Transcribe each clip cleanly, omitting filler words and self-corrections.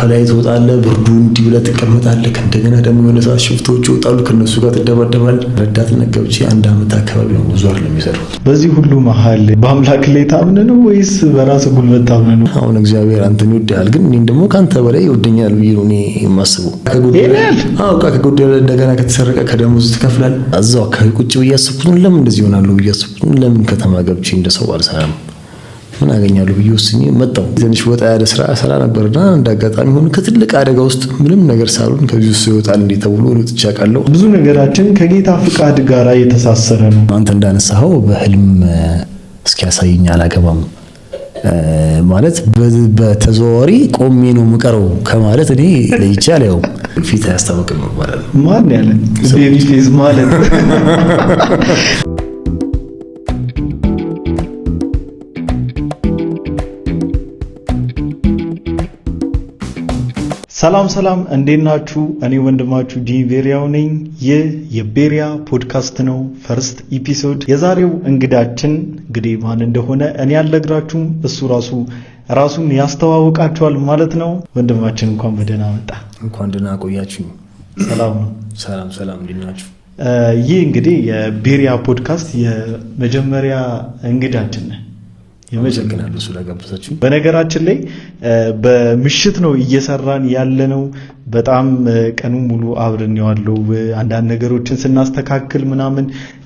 ከላይ ትወጣለህ፣ ብርዱ እንዲህ ብለህ ትቀመጣለህ። ከእንደገና ደግሞ የሆነ ሰዓት ሽፍቶች ይወጣሉ፣ ከነሱ ጋር ትደባደባለህ። ረዳትነት ገብቼ 1 ዓመት አካባቢ ነው ብዙ አይደለም የሚሰራው። በዚህ ሁሉ መሀል በአምላክ ላይ ታምነ ነው ወይስ በራስ ጉልበት ታምነ ነው? አሁን እግዚአብሔር አንተን ይወዳል፣ ግን እኔን ደግሞ ካንተ በላይ ይወደኛል ብዬ ነው እኔ የማስበው። ከጎደለ እንደገና ከተሰረቀ ከደሞዝ ትከፍላለህ። እዛው አካባቢ ቁጭ ብዬ አስብኩት፣ ለምን እንደዚህ ይሆናሉ ብዬ አስብኩት። ለምን ከተማ ገብቼ እንደሰው አልሰራም? ምን አገኛለሁ ብዬ ወስኜ መጣሁ። ትንሽ ወጣ ያለ ስራ ነበርና እንዳጋጣሚ ሆነ ከትልቅ አደጋ ውስጥ ምንም ነገር ሳሉን ከዚህ ውስጥ ይወጣል እንዴ ተብሎ ወጥቼ አውቃለሁ። ብዙ ነገራችን ከጌታ ፍቃድ ጋር የተሳሰረ ነው። አንተ እንዳነሳኸው በህልም እስኪያሳየኝ አላገባም ማለት በተዘዋዋሪ ቆሜ ነው የምቀረው ከማለት እኔ ለይቼ አላየው። ፊት አያስታውቅም ማለት ነው። ማን ያለ ቤቢ ፌስ ማለት ሰላም እንዴት ናችሁ? እኔ ወንድማችሁ ዲቬሪያው ነኝ። ይህ የቤሪያ ፖድካስት ነው፣ ፈርስት ኤፒሶድ። የዛሬው እንግዳችን እንግዲህ ማን እንደሆነ እኔ አልነግራችሁም፣ እሱ ራሱን ያስተዋውቃችኋል ማለት ነው። ወንድማችን እንኳን በደህና መጣ። እንኳን ደህና ቆያችሁ። ሰላም ነው? ሰላም እንዴት ናችሁ? ይህ እንግዲህ የቤሪያ ፖድካስት የመጀመሪያ እንግዳችን ነው። የመጀመሪያው ስለጋበዛችሁ። በነገራችን ላይ በምሽት ነው እየሰራን ያለነው። በጣም ቀኑ ሙሉ አብረን ያለው አንዳንድ ነገሮችን ስናስተካክል ምናምን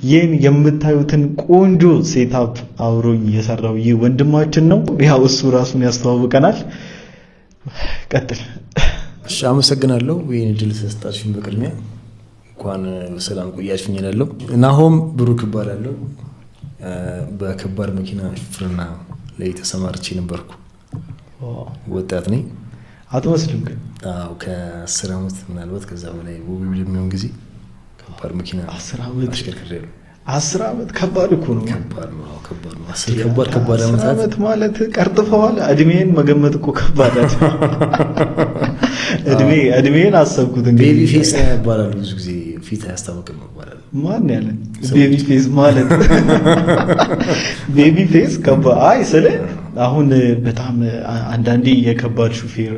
ይህን የምታዩትን ቆንጆ ሴታፕ አብሮኝ የሰራው ይህ ወንድማችን ነው። ያው እሱ ራሱን ያስተዋውቀናል። ቀጥል። እሺ፣ አመሰግናለሁ ይህን እድል ስለሰጣችሁኝ። በቅድሚያ እንኳን በሰላም ቆያችሁኝ እላለሁ። ናሆም ብሩክ እባላለሁ። በከባድ መኪና ሹፌርና ላይ ተሰማርቼ ነበርኩ። ወጣት ነኝ። አትመስልም ግን? አዎ፣ ከ10 ዓመት ምናልባት ከዛ በላይ ውብ የሚሆን ጊዜ ከባድ መኪና 10 ዓመት አሽከርክሬያለሁ። 10 ዓመት ከባድ እኮ ነው። ከባድ ነው። 10 ዓመት ማለት ቀርጥፈዋል። እድሜን መገመት እኮ ከባድ አይደል? እድሜን አሰብኩት። እንግዲህ ቤቢ ፌስ ይባላል ብዙ ጊዜ፣ ፊት አያስታውቅም ይባላል። ማን ያለ ቤቢ ፌስ ማለት? ቤቢ ፌስ አይ ስለ አሁን በጣም አንዳንዴ የከባድ ሹፌር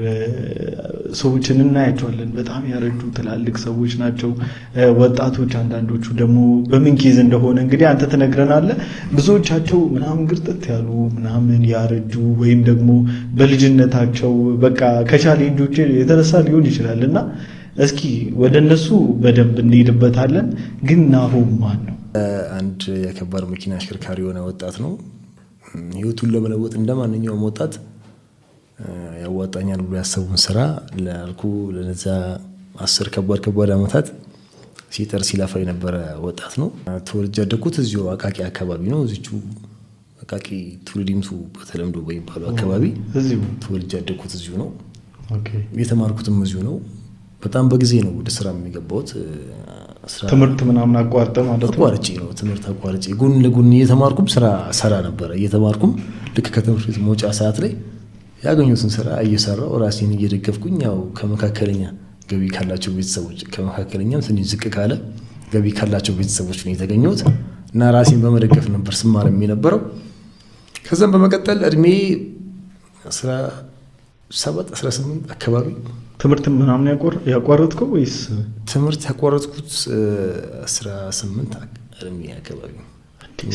ሰዎችን እናያቸዋለን። በጣም ያረጁ ትላልቅ ሰዎች ናቸው፣ ወጣቶች። አንዳንዶቹ ደግሞ በምን ኬዝ እንደሆነ እንግዲህ አንተ ትነግረናለህ። ብዙዎቻቸው ምናምን ግርጥት ያሉ ምናምን ያረጁ ወይም ደግሞ በልጅነታቸው በቃ ከቻሌንጆች የተነሳ ሊሆን ይችላል። እና እስኪ ወደ እነሱ በደንብ እንሄድበታለን። ግን ናሆም ማን ነው? አንድ የከባድ መኪና አሽከርካሪ የሆነ ወጣት ነው። ህይወቱን ለመለወጥ እንደማንኛውም ወጣት ያዋጣኛል ብሎ ያሰቡን ስራ ለአልኩ ለነዛ 10 ከባድ ዓመታት ሲጠር ሲላፋ የነበረ ወጣት ነው። ተወልጄ ያደግኩት እዚሁ አቃቂ አካባቢ ነው። እዚሁ አቃቂ ቱሪዲምቱ በተለምዶ በሚባለው አካባቢ ተወልጄ ያደግኩት እዚሁ ነው። የተማርኩትም እዚሁ ነው። በጣም በጊዜ ነው ወደ ስራ የሚገባሁት። ትምህርት ምናምን አቋርጠ ማለት ነው? አቋርጬ ነው ትምህርት አቋርጬ ጎን ለጎን እየተማርኩም ስራ ሰራ ነበረ። እየተማርኩም ልክ ከትምህርት ቤት መውጫ ሰዓት ላይ ያገኘሁትን ስራ እየሰራው ራሴን እየደገፍኩኝ፣ ያው ከመካከለኛ ገቢ ካላቸው ቤተሰቦች ከመካከለኛም ትንሽ ዝቅ ካለ ገቢ ካላቸው ቤተሰቦች ነው የተገኘሁት እና ራሴን በመደገፍ ነበር ስማር የነበረው። ከዛም በመቀጠል እድሜ 17 18 አካባቢ ትምህርት ምናምን ያቋረጥከው ወይስ? ትምህርት ያቋረጥኩት 18 እድሜ አካባቢ።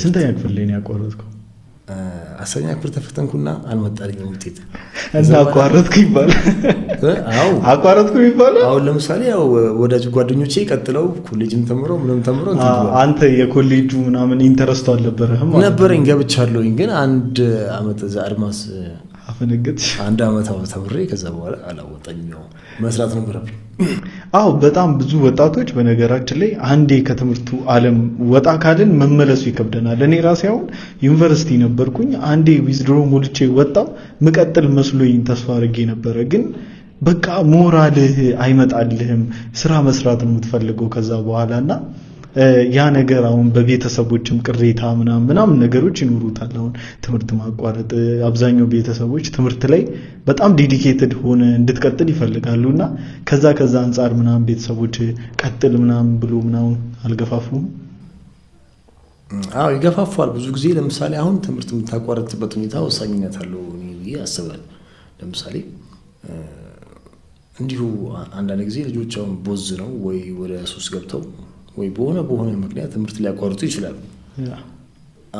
ስንተኛ ክፍል ላይ ነው ያቋረጥከው? 10ኛ ክፍል ተፈተንኩና አልመጣልኝም ውጤት እና አቋረጥኩ ይባላል? አዎ አቋረጥኩ ይባላል። አሁን ለምሳሌ ያው ወዳጅ ጓደኞቼ ቀጥለው ኮሌጅን ተምረው ምንም ተምረው አንተ የኮሌጁ ምናምን ኢንተረስቱ አልነበረህም? ነበረኝ፣ ገብቻለሁኝ። ግን 1 ዓመት እዛ አድማስ አፈነገጥ 1 ዓመት ተምሬ ከዛ በኋላ አላወጣኝም። መስራት ነበረብኝ። አዎ፣ በጣም ብዙ ወጣቶች በነገራችን ላይ አንዴ ከትምህርቱ ዓለም ወጣ ካልን መመለሱ ይከብደናል። እኔ ራሴ አሁን ዩኒቨርሲቲ ነበርኩኝ። አንዴ ዊዝድሮ ሞልቼ ወጣው ምቀጥል መስሎኝ ተስፋ አድርጌ ነበረ። ግን በቃ ሞራልህ አይመጣልህም። ስራ መስራት ነው የምትፈልገው ከዛ በኋላና ያ ነገር አሁን በቤተሰቦችም ቅሬታ ምናምን ነገሮች ይኖሩታል። አሁን ትምህርት ማቋረጥ አብዛኛው ቤተሰቦች ትምህርት ላይ በጣም ዴዲኬትድ ሆነ እንድትቀጥል ይፈልጋሉና ከዛ አንፃር ምናምን ቤተሰቦች ቀጥል ምናምን ብሎ ምናምን አልገፋፉም? አዎ ይገፋፋል ብዙ ጊዜ። ለምሳሌ አሁን ትምህርት የምታቋረጥበት ሁኔታ ወሳኝነት አለው ብዬ አስባለሁ። ለምሳሌ እንዲሁ አንዳንድ ጊዜ ልጆች አሁን ቦዝ ነው ወይ ወደ ሱስ ገብተው ወይ በሆነ ምክንያት ትምህርት ሊያቋርጡ ይችላሉ።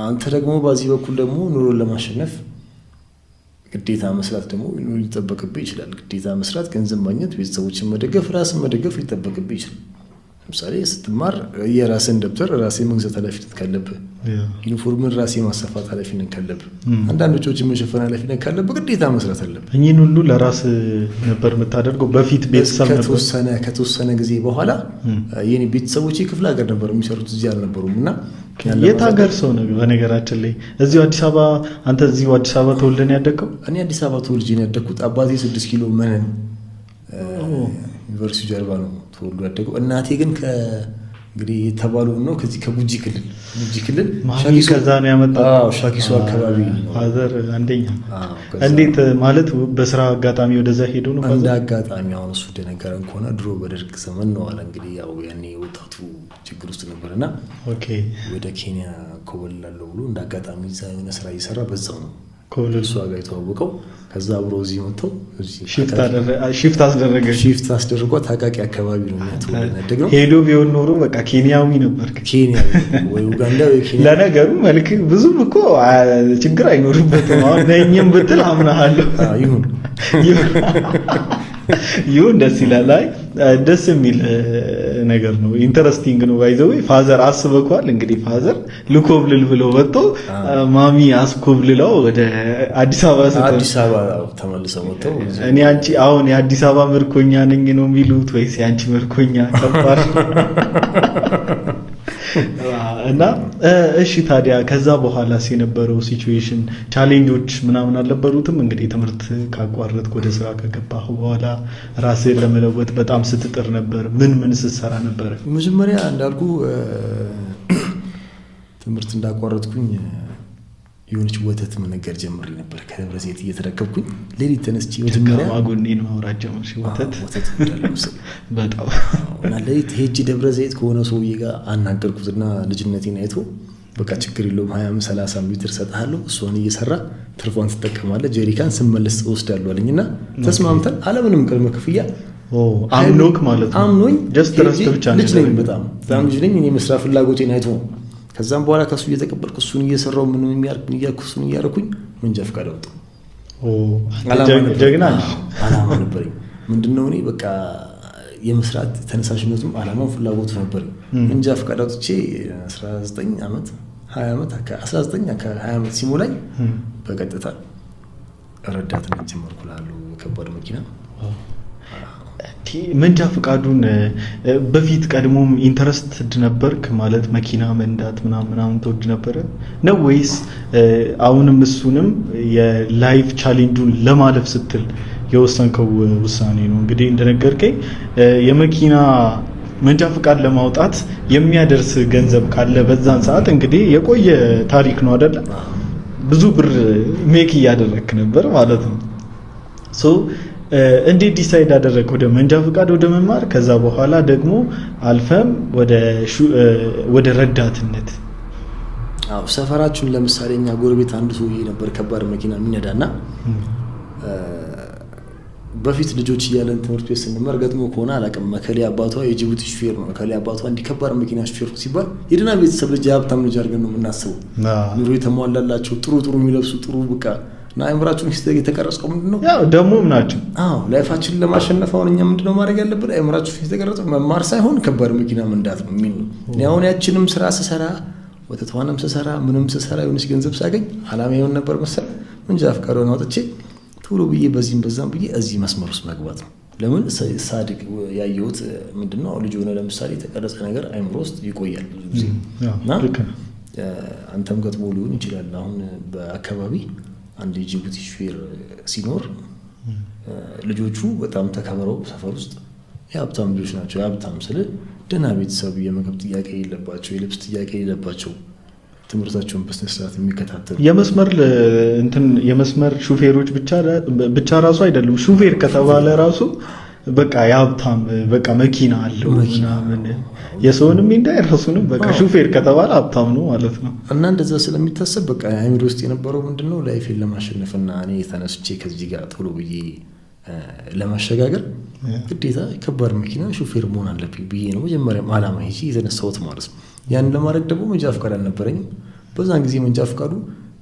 አንተ ደግሞ በዚህ በኩል ደግሞ ኑሮን ለማሸነፍ ግዴታ መስራት ደግሞ ሊጠበቅብህ ይችላል። ግዴታ መስራት፣ ገንዘብ ማግኘት፣ ቤተሰቦችን መደገፍ፣ ራስን መደገፍ ሊጠበቅብህ ይችላል። ለምሳሌ ስትማር የራስን ደብተር ራሴ መግዛት ኃላፊነት ካለብህ፣ ዩኒፎርምን ራሴ ማሰፋት ኃላፊነት ካለብህ፣ አንዳንድ ወጪዎችን መሸፈን ኃላፊነት ካለብህ ግዴታ መስራት አለብህ። እኚህን ሁሉ ለራስ ነበር የምታደርገው? በፊት ቤተሰብ ነበር? ከተወሰነ ጊዜ በኋላ የኔ ቤተሰቦቼ ክፍለ ሀገር ነበር የሚሰሩት፣ እዚህ አልነበሩም። እና የት ሀገር ሰው ነው በነገራችን ላይ? እዚሁ አዲስ አበባ? አንተ እዚሁ አዲስ አበባ ተወልደን ያደግከው? እኔ አዲስ አበባ ተወልጄ ነው ያደግኩት። አባቴ 6 ኪሎ መነን ዩኒቨርሲቲ ጀርባ ነው ተወልዶ ያደገው። እናቴ ግን እንግዲህ የተባለው ነው ከዚህ ከጉጂ ክልል ከዛ ነው ያመጣው። ሻኪሶ አካባቢ ፋዘር አንደኛ። እንዴት ማለት በስራ አጋጣሚ ወደዛ ሄዶ ነው? እንደ አጋጣሚ አሁን እሱ እንደነገረን ከሆነ ድሮ በደርግ ዘመን ነው አለ እንግዲህ ያው ያኔ ወጣቱ ችግር ውስጥ ነበርና ወደ ኬንያ ኮበላለሁ ብሎ እንደ አጋጣሚ እዛ የሆነ ስራ እየሰራ በዛው ነው ከእሱ ጋር የተዋወቀው። ከዛ አብሮ እዚህ መጥተው ሺፍት አስደርጎ ታቃቂ አካባቢ ነው ያደግነው። ሄዶ ቢሆን ኖሮ በቃ ኬንያዊ ነበር። ኬንያዊ ወይ ኡጋንዳ ወይ ኬንያ። ለነገሩ መልክ ብዙም እኮ ችግር አይኖርበትም። አሁን ነኝም ብትል አምናለሁ። ይሁን ደስ ይላል። አይ ደስ የሚል ነገር ነው። ኢንተረስቲንግ ነው። ባይዘው ፋዘር አስበኳል እንግዲህ ፋዘር ልኮብልል ብሎ ወጥቶ ማሚ አስኮብልለው ወደ አዲስ አበባ ተመልሰው ወጥተው እኔ አንቺ አሁን የአዲስ አበባ ምርኮኛ ነኝ ነው የሚሉት ወይስ ያንቺ ምርኮኛ? ከባድ እና እሺ ታዲያ ከዛ በኋላስ የነበረው ሲቹዌሽን ቻሌንጆች ምናምን አልነበሩትም? እንግዲህ ትምህርት ካቋረጥክ ወደ ስራ ከገባህ በኋላ ራስህን ለመለወጥ በጣም ስትጥር ነበር። ምን ስትሰራ ነበር? መጀመሪያ እንዳልኩ ትምህርት እንዳቋረጥኩኝ የሆነች ወተት መነገር ጀምሬ ነበር። ከደብረ ዘይት እየተረከብኩኝ ሌሊት ተነስቼ መጀመሪያ ማጎኔን ማውራት ጀመርሽ? ወተት በጣም እና ሌሊት ሄጄ ደብረ ዘይት ከሆነ ሰውዬ ጋር አናገርኩትና ልጅነቴን አይቶ በቃ ችግር የለውም 20-30 ሊትር ሰጥሃለሁ፣ እሷን እየሰራ ትርፏን ትጠቀማለህ፣ ጀሪካን ስመለስ እወስዳለሁ አለኝና ተስማምተን አለምንም ቅድመ ክፍያ አምኖክ ማለት ነው። አምኖኝ ጀስት ረስተ ብቻ ነው። ልጅ ነኝ፣ በጣም ልጅ ነኝ። እኔ መስራት ፍላጎቴን አይቶ ከዛም በኋላ ከሱ እየተቀበልኩ እሱን እየሰራው ምንም የሚያርክ እያልኩ እሱን እያረኩኝ መንጃ ፈቃድ አወጣሁ። ጀግና አላማ ነበረኝ። ምንድነው እኔ በቃ የመስራት ተነሳሽነቱም አላማው ፍላጎቱ ነበረኝ። መንጃ ፈቃድ አውጥቼ 19 ዓመት 20 ዓመት ሲሞላኝ በቀጥታ ረዳትነት ጀመርኩ እላለሁ ከባድ መኪና። መንጃ ፈቃዱን በፊት ቀድሞም ኢንተረስትድ ነበርክ ማለት መኪና መንዳት ምናምን ተወድ ነበረ ነው ወይስ አሁንም እሱንም የላይፍ ቻሌንጁን ለማለፍ ስትል የወሰንከው ውሳኔ ነው? እንግዲህ እንደነገርከኝ የመኪና መንጃ ፈቃድ ለማውጣት የሚያደርስ ገንዘብ ካለ በዛን ሰዓት እንግዲህ የቆየ ታሪክ ነው አይደለ? ብዙ ብር ሜክ እያደረክ ነበር ማለት ነው። እንዴት ዲሳይድ አደረግ ወደ መንጃ ፈቃድ ወደ መማር፣ ከዛ በኋላ ደግሞ አልፈም ወደ ረዳትነት? ሰፈራችን ለምሳሌ እኛ ጎረቤት አንድ ሰውዬ ነበር ከባድ መኪና የሚነዳና በፊት ልጆች እያለን ትምህርት ቤት ስንማር ገጥሞ ከሆነ አላውቅም፣ መከሌ አባቷ የጅቡቲ ሹፌር ነው፣ መከሌ አባቷ እንዲህ ከባድ መኪና ሹፌር ነው ሲባል የደህና ቤተሰብ ልጅ የሀብታም ልጅ አድርገን ነው የምናስበው። ኑሮ የተሟላላቸው ጥሩ የሚለብሱ ጥሩ በቃ እና አእምራችን የተቀረጸው ምንድነው ያው ደሞም ናቸው። ላይፋችንን ለማሸነፍ አሁን እኛ ምንድነው ማድረግ ያለብን? አእምራችን የተቀረጸው መማር ሳይሆን ከባድ መኪና መንዳት ነው የሚል ነው። እኔ አሁን ያችንም ስራ ስሰራ ወተቷንም ስሰራ ምንም ስሰራ የሆነች ገንዘብ ሳገኝ አላማ ይሆን ነበር መሰል መንጃ ፈቃዱን አውጥቼ ቶሎ ብዬ በዚህም በዛም ብዬ እዚህ መስመር ውስጥ መግባት ነው። ለምን ሳድግ ያየሁት ምንድነው ልጅ ሆነ ለምሳሌ የተቀረጸ ነገር አእምሮ ውስጥ ይቆያል ብዙ ጊዜ እና አንተም ገጥሞ ሊሆን ይችላል። አሁን በአካባቢ አንድ የጅቡቲ ሹፌር ሲኖር ልጆቹ በጣም ተከብረው ሰፈር ውስጥ የሀብታም ልጆች ናቸው። የሀብታም ስለ ደህና ቤተሰብ የምግብ ጥያቄ የሌለባቸው፣ የልብስ ጥያቄ የሌለባቸው፣ ትምህርታቸውን በስነ ስርዓት የሚከታተሉ የመስመር ሹፌሮች ብቻ ራሱ አይደሉም። ሹፌር ከተባለ ራሱ በቃ የሀብታም በቃ መኪና አለው ምናምን የሰውንም እንዳይራሱንም በቃ ሹፌር ከተባለ ሀብታም ነው ማለት ነው። እና እንደዛ ስለሚታሰብ በቃ አእምሮ ውስጥ የነበረው ምንድነው ላይፌን ለማሸነፍና እኔ ተነስቼ ከዚህ ጋር ቶሎ ብዬ ለማሸጋገር ግዴታ ከባድ መኪና ሹፌር መሆን አለብኝ ብዬ ነው መጀመሪያም አላማ ይዤ የተነሳሁት ማለት ነው። ያን ለማድረግ ደግሞ መንጃ ፈቃድ አልነበረኝም። በዛን ጊዜ መንጃ ፈቃዱ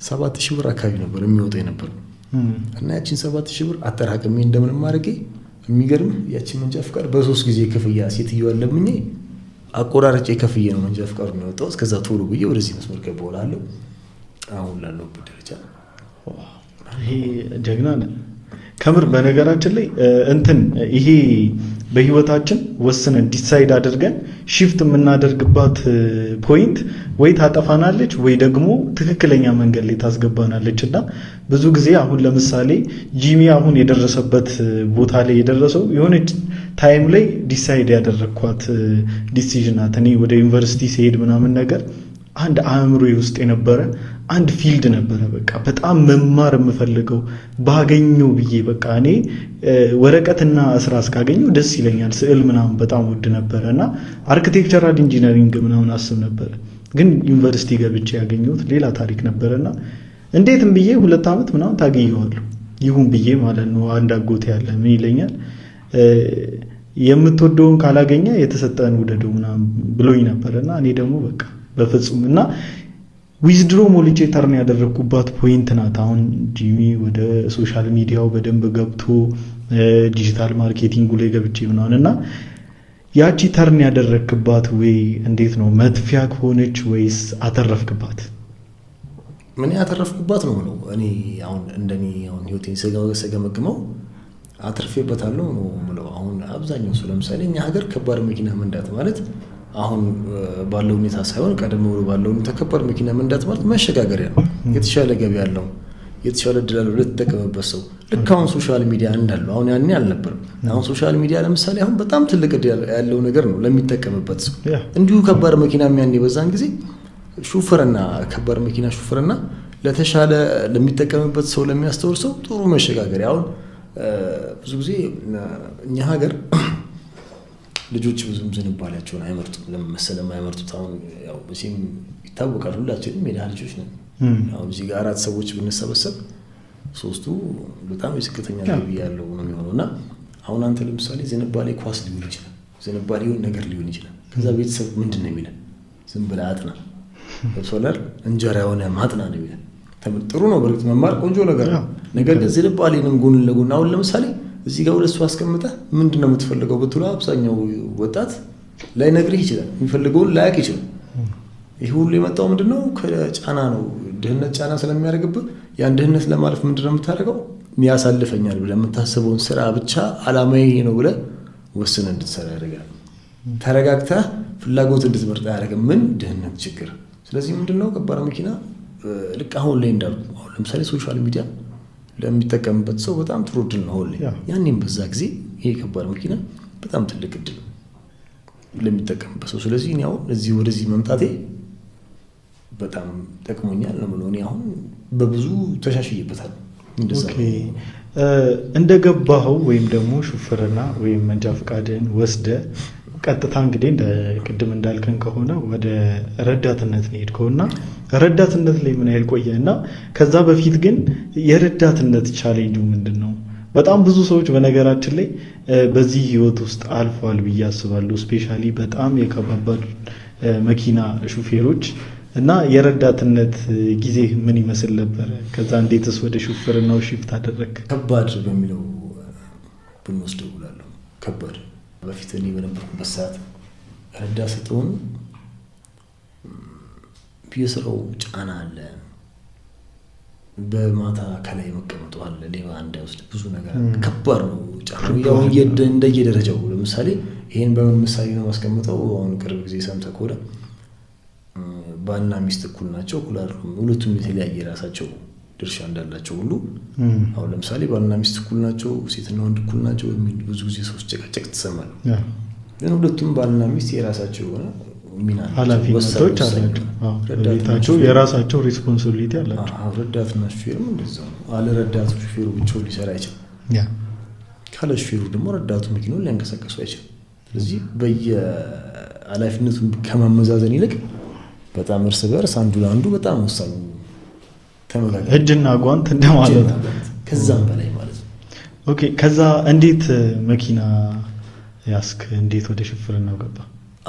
7,000 ብር አካባቢ ነበር የሚወጣ የነበር እና ያችን 7,000 ብር አጠራቅሜ እንደምንም አድርጌ የሚገርም ያችን መንጃ ፈቃድ በ3 ጊዜ ክፍያ ሴትዮዋን ለምኜ አቆራርጬ ከፍዬ ነው መንጃ ፈቃዱ የሚወጣው። እስከዛ ቶሎ ብዬ ወደዚህ መስመር ገባሁ እላለሁ። አሁን ላለሁበት ደረጃ ይሄ ጀግና ነህ ከምር። በነገራችን ላይ ይሄ በህይወታችን ወስነን ዲሳይድ አድርገን ሺፍት የምናደርግባት ፖይንት ወይ ታጠፋናለች ወይ ደግሞ ትክክለኛ መንገድ ላይ ታስገባናለች። እና ብዙ ጊዜ አሁን ለምሳሌ ጂሚ አሁን የደረሰበት ቦታ ላይ የደረሰው የሆነ ታይም ላይ ዲሳይድ ያደረግኳት ዲሲዥን ናት። እኔ ወደ ዩኒቨርሲቲ ሲሄድ ምናምን ነገር አንድ አእምሮዬ ውስጥ የነበረ አንድ ፊልድ ነበረ። በቃ በጣም መማር የምፈልገው ባገኘው ብዬ በቃ እኔ ወረቀትና ስራ እስካገኘው ደስ ይለኛል። ስዕል ምናምን በጣም ውድ ነበረ እና አርኪቴክቸራል ኢንጂነሪንግ ምናምን አስብ ነበረ። ግን ዩኒቨርሲቲ ገብቼ ያገኘሁት ሌላ ታሪክ ነበረና እንዴትም ብዬ 2 ዓመት ምናምን ታገኘዋለሁ ይሁን ብዬ ማለት ነው። አንድ አጎቴ ያለ ምን ይለኛል የምትወደውን ካላገኘ የተሰጠን ውደደው ምናምን ብሎኝ ነበረና እኔ ደግሞ በቃ በፍጹም እና ዊዝድሮ ሞልቼ ተርን ያደረግኩባት ፖይንት ናት። አሁን ጂሚ ወደ ሶሻል ሚዲያው በደንብ ገብቶ ዲጂታል ማርኬቲንጉ ላይ ገብቼ ምናምን እና ያቺ ተርን ያደረግክባት ወይ እንዴት ነው መጥፊያ ከሆነች ወይስ አተረፍክባት? ምን ያተረፍኩባት ነው ነው እኔ አሁን እንደኔ አሁን ህይወቴን ስገመግመው አትርፌበታለሁ ነው የምለው። አሁን አብዛኛው ሰው ለምሳሌ እኛ ሀገር ከባድ መኪና መንዳት ማለት አሁን ባለው ሁኔታ ሳይሆን ቀደም ብሎ ባለው ሁኔታ ከባድ መኪና መንዳት ማለት መሸጋገሪያ ነው። የተሻለ ገቢ ያለው የተሻለ እድል ያለው ለተጠቀመበት ሰው ልክ አሁን ሶሻል ሚዲያ እንዳለው አሁን ያኔ አልነበረም። አሁን ሶሻል ሚዲያ ለምሳሌ አሁን በጣም ትልቅ እድል ያለው ነገር ነው ለሚጠቀምበት ሰው። እንዲሁ ከባድ መኪና የሚያኔ በዛን ጊዜ ሹፍርና ከባድ መኪና ሹፍርና ለተሻለ ለሚጠቀምበት ሰው ለሚያስተውል ሰው ጥሩ መሸጋገሪያ። አሁን ብዙ ጊዜ እኛ ሀገር ልጆች ብዙም ዝንባሌያቸውን አይመርጡም። ለምን መሰለህ የማይመርጡት? አሁን ያው በሲም ይታወቃል ሁላችንም ሜዳ ልጆች ነን። አሁን እዚህ ጋር 4 ሰዎች ብንሰበሰብ 3ቱ በጣም የዝቅተኛ ገቢ ያለው ነው የሚሆነውና አሁን አንተ ለምሳሌ ዝንባሌ ኳስ ሊሆን ይችላል፣ ዝንባሌ የሆነ ነገር ሊሆን ይችላል። ከዛ ቤተሰብ ምንድን ነው የሚለን? ዝም ብለህ አጥና ሶላር እንጀራ የሆነ ማጥና ነው የሚለን። ጥሩ ነው በርግጥ መማር ቆንጆ ነገር ነው። ነገር ግን ዝንባሌንም ጎን ለጎን አሁን ለምሳሌ እዚህ ጋር ወለሱ አስቀምጠህ ምንድነው የምትፈልገው ብትለው አብዛኛው ወጣት ላይነግርህ ይችላል፣ የሚፈልገውን ላያውቅ ይችላል። ይሄ ሁሉ የመጣው ምንድነው ከጫና ነው። ድህነት ጫና ስለሚያደርግብህ ያን ድህነት ለማለፍ ምንድነው የምታደርገው? ያሳልፈኛል ብለህ የምታስበውን ስራ ብቻ አላማዬ ይሄ ነው ብለህ ወስነህ እንድትሰራ ያደርጋል። ተረጋግተህ ፍላጎት እንድትመርጥ አያደርግም። ምን ድህነት ችግር። ስለዚህ ምንድነው ከባድ መኪና ልክ አሁን ላይ እንዳሉ አሁን ለምሳሌ ሶሻል ሚዲያ ለሚጠቀምበት ሰው በጣም ጥሩ እድል ነው። ሁሌ ያኔም በዛ ጊዜ ይሄ ከባድ መኪና በጣም ትልቅ እድል ለሚጠቀምበት ሰው። ስለዚህ እኔ አሁን እዚህ ወደዚህ መምጣቴ በጣም ጠቅሞኛል ነው የምለው። እኔ አሁን በብዙ ተሻሽዬበታለሁ። እንደዛ እንደገባኸው ወይም ደግሞ ሹፍርና ወይም መንጃ ፈቃድን ወስደህ ቀጥታ እንግዲህ ቅድም እንዳልከን ከሆነ ወደ ረዳትነት ነው የሄድከውና ረዳትነት ላይ ምን ያህል ቆየህ? እና ከዛ በፊት ግን የረዳትነት ቻሌንጁ ምንድን ነው? በጣም ብዙ ሰዎች በነገራችን ላይ በዚህ ህይወት ውስጥ አልፈዋል ብዬ አስባለሁ። ስፔሻሊ በጣም የከባድ መኪና ሹፌሮች እና የረዳትነት ጊዜ ምን ይመስል ነበር? ከዛ እንዴትስ ወደ ሹፍርናው ሺፍት አደረግክ? ከባድ በሚለው ብንወስደው እላለሁ። ከባድ በፊት እኔ በነበርኩበት ሰዓት ረዳት ስትሆን የስራው ጫና አለ። በማታ ከላይ መቀመጡ አለ። ሌባ እንዳይወስድ ብዙ ነገር ከባድ ነው ጫናው። ያው እንደየደረጃው ለምሳሌ ይሄን በምን ምሳሌ ነው ማስቀምጠው? አሁን ቅርብ ጊዜ ሰምተህ ከሆነ ባልና ሚስት እኩል ናቸው እኩል አይደሉም። ሁለቱም የተለያየ የራሳቸው ድርሻ እንዳላቸው ሁሉ አሁን ለምሳሌ ባልና ሚስት እኩል ናቸው፣ ሴትና ወንድ እኩል ናቸው የሚል ብዙ ጊዜ ሰዎች ጨቃጨቅ ትሰማለህ። ግን ሁለቱም ባልና ሚስት የራሳቸው የሆነ ሚና ኃላፊነቶች አላቸው። ረዳታቸው የራሳቸው ሪስፖንሲቢሊቲ አላቸው። ረዳትና ሹፌሩም እንደዛው ነው። አለ ረዳቱ ሹፌሩ ብቻውን ሊሰራ አይችልም። ካለ ሹፌሩ ደግሞ ረዳቱ መኪናውን ሊያንቀሳቀሱ አይችልም። ስለዚህ በየኃላፊነቱን ከማመዛዘን ይልቅ በጣም እርስ በርስ አንዱ ለአንዱ በጣም ወሳኝ ተመጋጋሪ እጅና ጓንት እንደማለት ነው። ከዛም በላይ ማለት ነው። ኦኬ ከዛ እንዴት መኪና ያስክ እንዴት ወደ ሹፍርናው ገባ?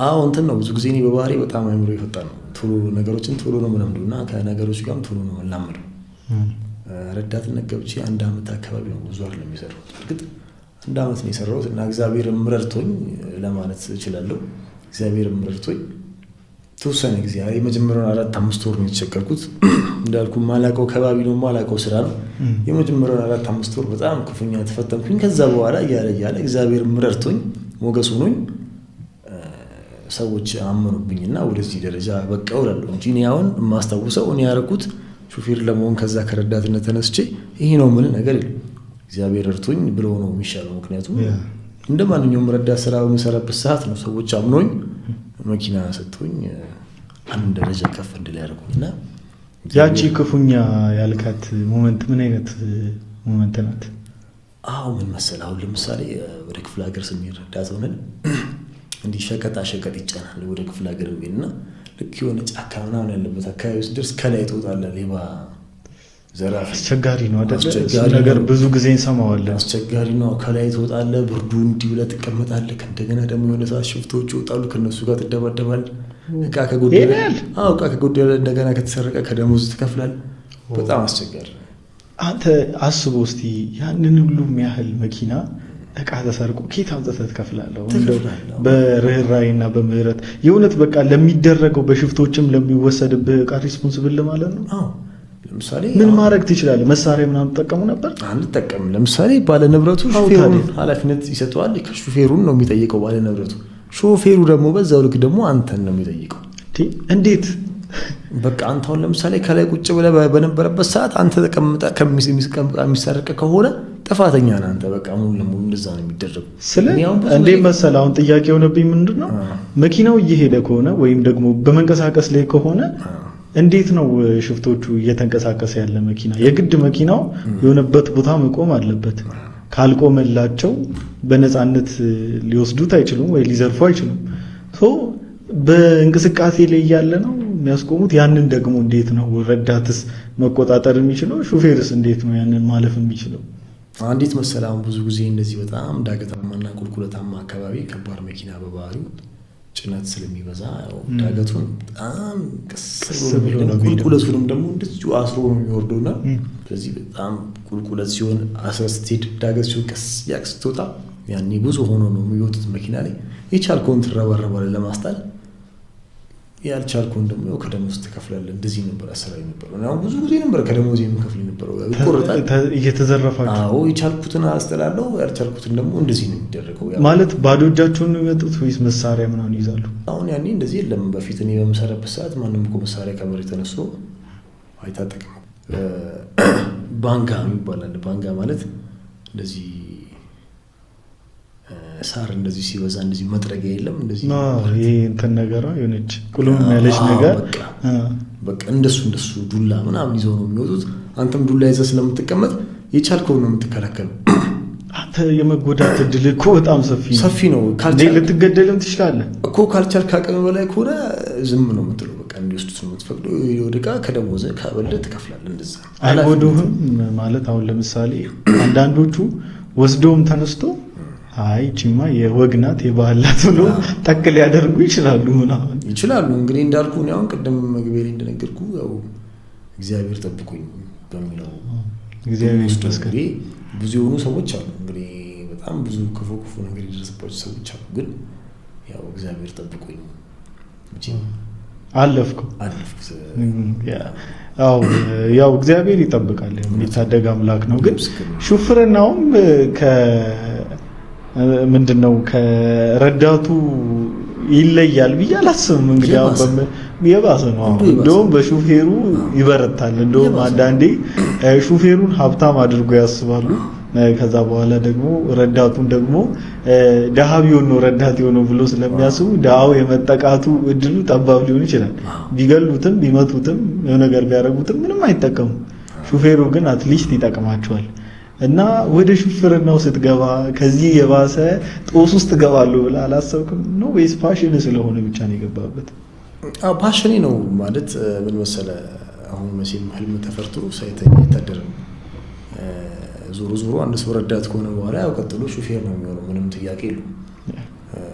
አዎ እንትን ነው ብዙ ጊዜ እኔ በባህሪ በጣም አእምሮ ይፈጣል ነው ቶሎ ነገሮችን ቶሎ ነው የምለምደው እና ከነገሮች ጋርም ቶሎ ነው የምላመደው። ረዳትነት ገብቼ 1 ዓመት አካባቢ ነው ብዙ አይደለም የሰራሁት። እርግጥ 1 ዓመት ነው የሰራሁት እና እግዚአብሔር ረድቶኝ ለማለት እችላለሁ። እግዚአብሔር ረድቶኝ ተወሰነ ጊዜ የመጀመሪያውን 4-5 ወር ነው የተቸገርኩት። እንዳልኩ ማላውቀው ከባቢ ነው ማላውቀው ስራ ነው። የመጀመሪያውን 4-5 ወር በጣም ክፉኛ ተፈተንኩኝ። ከዛ በኋላ እያለ እግዚአብሔር ረድቶኝ ሞገስ ሆኖኝ ሰዎች አመኑብኝና ወደዚህ ደረጃ በቃው እላለሁ እንጂ እኔ አሁን የማስታውሰው እኔ ያደረኩት ሹፌር ለመሆን ከዛ ከረዳትነት ተነስቼ ይሄ ነው ምን ነገር የለም። እግዚአብሔር ረድቶኝ ብሎ ነው የሚሻለው። ምክንያቱም እንደ ማንኛውም ረዳት ስራ በምሰራበት ሰዓት ነው ሰዎች አምኖኝ መኪና ሰጥቶኝ አንድ ደረጃ ከፍ እንድል ያደርጉኝና ያቺ ክፉኛ ያልካት ሞመንት ምን አይነት ሞመንት ናት? አዎ ምን መሰለህ አሁን ለምሳሌ ወደ ክፍለ ሀገር ስንሄድ ረዳት ሆነን እንዲህ ሸቀጣ ይጫናል ወደ ክፍለ ሀገር እና ልክ የሆነ ጫካ ምናምን ያለበት አካባቢ ውስጥ ደርስ ከላይ ትወጣለህ ሌባ ዘራፊ አስቸጋሪ ነው አይደል? እሱ ነገር ብዙ ጊዜ እንሰማዋለን። አስቸጋሪ ነው። ከላይ ትወጣለህ ብርዱ እንዲህ ብለህ ትቀመጣለህ። እንደገና ደግሞ የሆነ ሰዓት ሽፍቶች ይወጣሉ ከነሱ ጋር ትደባደባለህ። እቃ ከጎደለ እንደገና ከተሰረቀ ከደሞዝ ትከፍላለህ። በጣም አስቸጋሪ። አንተ አስበው እስቲ ያንን ሁሉም ያህል መኪና እቃ ተሰርቆ ኬት አምጥተህ ትከፍላለህ? በርህራሄና በምህረት የእውነት በቃ ለሚደረገው በሽፍቶችም ለሚወሰድብህ እቃ ሪስፖንሲብል ማለት ነው። አዎ ለምሳሌ ምን ማድረግ ትችላለህ? መሳሪያ ምናምን ተጠቀሙ ነበር? አንጠቀም። ለምሳሌ ባለ ንብረቱ ሹፌሩን ኃላፊነት ይሰጠዋል። ከሹፌሩን ነው የሚጠይቀው ባለ ንብረቱ። ሹፌሩ ደግሞ በዛው ልክ ደግሞ አንተን ነው የሚጠይቀው። እንዴት በቃ አንተ አሁን ለምሳሌ ከላይ ቁጭ ብለህ በነበረበት ሰዓት አንተ ተቀምጠህ ከሚሰረቅ ከሆነ ጥፋተኛ ነህ አንተ። በቃ ሙሉ ለሙሉ እንደዛ ነው የሚደረገው። እንዴ መሰለህ አሁን ጥያቄ የሆነብኝ ምንድነው መኪናው እየሄደ ከሆነ ወይም ደግሞ በመንቀሳቀስ ላይ ከሆነ እንዴት ነው ሽፍቶቹ እየተንቀሳቀሰ ያለ መኪና የግድ መኪናው የሆነበት ቦታ መቆም አለበት። ካልቆመላቸው በነፃነት ሊወስዱት አይችሉም ወይ ሊዘርፉ አይችሉም። በእንቅስቃሴ ላይ ያለ ነው የሚያስቆሙት። ያንን ደግሞ እንዴት ነው ረዳትስ መቆጣጠር የሚችለው? ሹፌርስ እንዴት ነው ያንን ማለፍ የሚችለው? አንዲት መሰለህ አሁን ብዙ ጊዜ እንደዚህ በጣም ዳገታማና ቁልቁለታማ አካባቢ ከባድ መኪና በባህሪው ጭነት ስለሚበዛ ያው ዳገቱን በጣም ቀስ ብሎ ነው ቁልቁለቱንም ደግሞ እንደዚሁ አስሮ ነው የሚወርደውና ስለዚህ በጣም ቁልቁለት ሲሆን አስረስቲድ ዳገት ሲሆን ቀስ ያክስቶታ ያኔ ብዙ ሆኖ ነው የሚወጡት መኪና ላይ የቻልከውን ትረባረባለህ ለማስጣል ያልቻልከውን ደግሞ ያው ከደሞዝ ትከፍላለህ። እንደዚህ ነበር አሰራር የነበረው። አሁን ብዙ ጊዜ ነበር ከደሞዝ የምከፍል የነበረው። ይቆርጣል እየተዘረፋችሁ? አዎ የቻልኩትን አስጠላለሁ ያልቻልኩትን ደግሞ እንደዚህ ነው የሚደረገው። ማለት ባዶ እጃቸውን ነው የሚመጡት ወይስ መሳሪያ ምናምን ይዛሉ? አሁን ያኔ እንደዚህ የለም። በፊት እኔ በምሰራበት ሰዓት ማንም እኮ መሳሪያ ከመሬት ተነስቶ አይታጠቅም። ባንጋ የሚባል አለ። ባንጋ ማለት እንደዚህ ሳር እንደዚህ ሲበዛ እንደዚህ መጥረጊያ የለም እንደዚህ ይሄ እንትን ነገራ የሆነች ቁልም ያለች ነገር በቃ እንደሱ ዱላ ምናምን ይዘው ነው የሚወጡት። አንተም ዱላ ይዘህ ስለምትቀመጥ የቻልከውን ነው የምትከላከለው። አንተ የመጎዳት እድል እኮ በጣም ሰፊ ነው። ልትገደልም ትችላለህ እኮ ካልቻልክ አቅም በላይ ከሆነ ዝም ነው የምትለው። በቃ እንዲወስዱት ነው የምትፈቅደው። ወደ ዕቃ ከደሞዝህ ካበለህ ትከፍላለህ። እንደዛ አይጎዱህም ማለት አሁን ለምሳሌ አንዳንዶቹ ወስደውም ተነስቶ አይ ቺማ የወግናት የባህላት ብሎ ተክል ያደርጉ ይችላሉ ምናምን ይችላሉ። እንግዲህ እንዳልኩ ነው አሁን ቅድም መግቢያ ላይ እንደነገርኩ ያው እግዚአብሔር ጠብቆኝ በሚለው እግዚአብሔር ይመስገን ብዙ የሆኑ ሰዎች አሉ። እንግዲህ በጣም ብዙ ክፉ ነገር የደረሰባቸው ሰዎች አሉ። ግን ያው እግዚአብሔር ጠብቆኝ እንጂ አለፍኩ። ያው እግዚአብሔር ይጠብቃል። የሚታደግ አምላክ ነው። ግን ሹፍርናውም ምንድነው ከረዳቱ ይለያል ብዬ አላስብም። እንግዲህ የባሰ ነው። እንደውም በሹፌሩ ይበረታል። እንደውም አንዳንዴ ሹፌሩን ሀብታም አድርጎ ያስባሉ። ከዛ በኋላ ደግሞ ረዳቱን ደግሞ ደሃ ቢሆን ነው ረዳት የሆነው ብሎ ስለሚያስቡ ደሃው የመጠቃቱ እድሉ ጠባብ ሊሆን ይችላል። ቢገሉትም ቢመቱትም የሆነ ነገር ቢያደርጉትም ምንም አይጠቀሙ። ሹፌሩ ግን አትሊስት ይጠቅማቸዋል። እና ወደ ሹፍርናው ስትገባ ከዚህ የባሰ ጦስ ውስጥ ገባለሁ ብለህ አላሰብክም ነው ወይስ ፓሽን ስለሆነ ብቻ ነው የገባበት? ፓሽኔ ነው ማለት ምን መሰለህ፣ አሁን መቼም ህልም ተፈርቶ ሳይተኛ አይታደርም። ዞሮ ዞሮ አንድ ሰው ረዳት ከሆነ በኋላ ያው ቀጥሎ ሹፌር ነው የሚሆነው። ምንም ጥያቄ የለውም።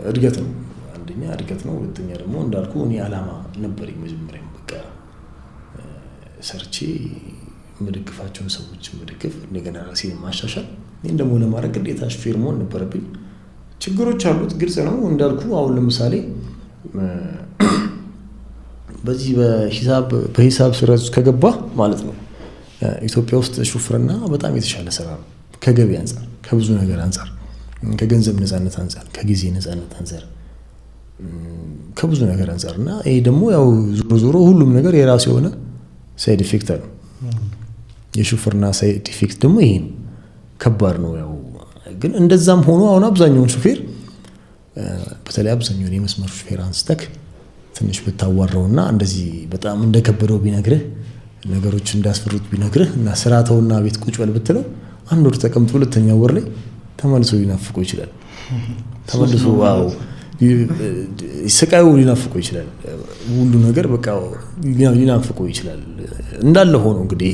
እድገት ነው፣ አንደኛ እድገት ነው። ሁለተኛ ደግሞ እንዳልኩ እኔ አላማ ነበረኝ መጀመሪያም በቃ ሰርቼ የምደግፋቸውን ሰዎች መደገፍ፣ እንደገና ራሴን ማሻሻል። ይህን ደግሞ ለማድረግ ግዴታ ሹፌር መሆን ነበረብኝ። ችግሮች አሉት፣ ግልጽ ነው እንዳልኩ። አሁን ለምሳሌ በዚህ በሂሳብ ስራ ውስጥ ከገባ ማለት ነው ኢትዮጵያ ውስጥ ሹፍርና በጣም የተሻለ ስራ ነው። ከገቢ አንጻር፣ ከብዙ ነገር አንጻር፣ ከገንዘብ ነፃነት አንጻር፣ ከጊዜ ነፃነት አንጻር፣ ከብዙ ነገር አንጻር እና ይሄ ደግሞ ያው ዞሮ ዞሮ ሁሉም ነገር የራሱ የሆነ ሳይድ ኢፌክት አለው። የሹፍርና ሳይድ ኢፌክት ደግሞ ይሄ ነው፣ ከባድ ነው። ያው ግን እንደዛም ሆኖ አሁን አብዛኛውን ሹፌር በተለይ አብዛኛውን የመስመር ሹፌር አንስተክ ትንሽ ብታዋራውና እንደዚህ በጣም እንደከበደው ቢነግርህ ነገሮች እንዳስፈሩት ቢነግርህ እና ስራተውና ቤት ቁጭ በል ብትለው አንድ ወር ተቀምጦ ሁለተኛ ወር ላይ ተመልሶ ሊናፍቆ ይችላል። ተመልሶ ዋው ስቃዩ ሊናፍቆ ይችላል። ሁሉ ነገር በቃ ሊናፍቆ ይችላል። እንዳለ ሆኖ እንግዲህ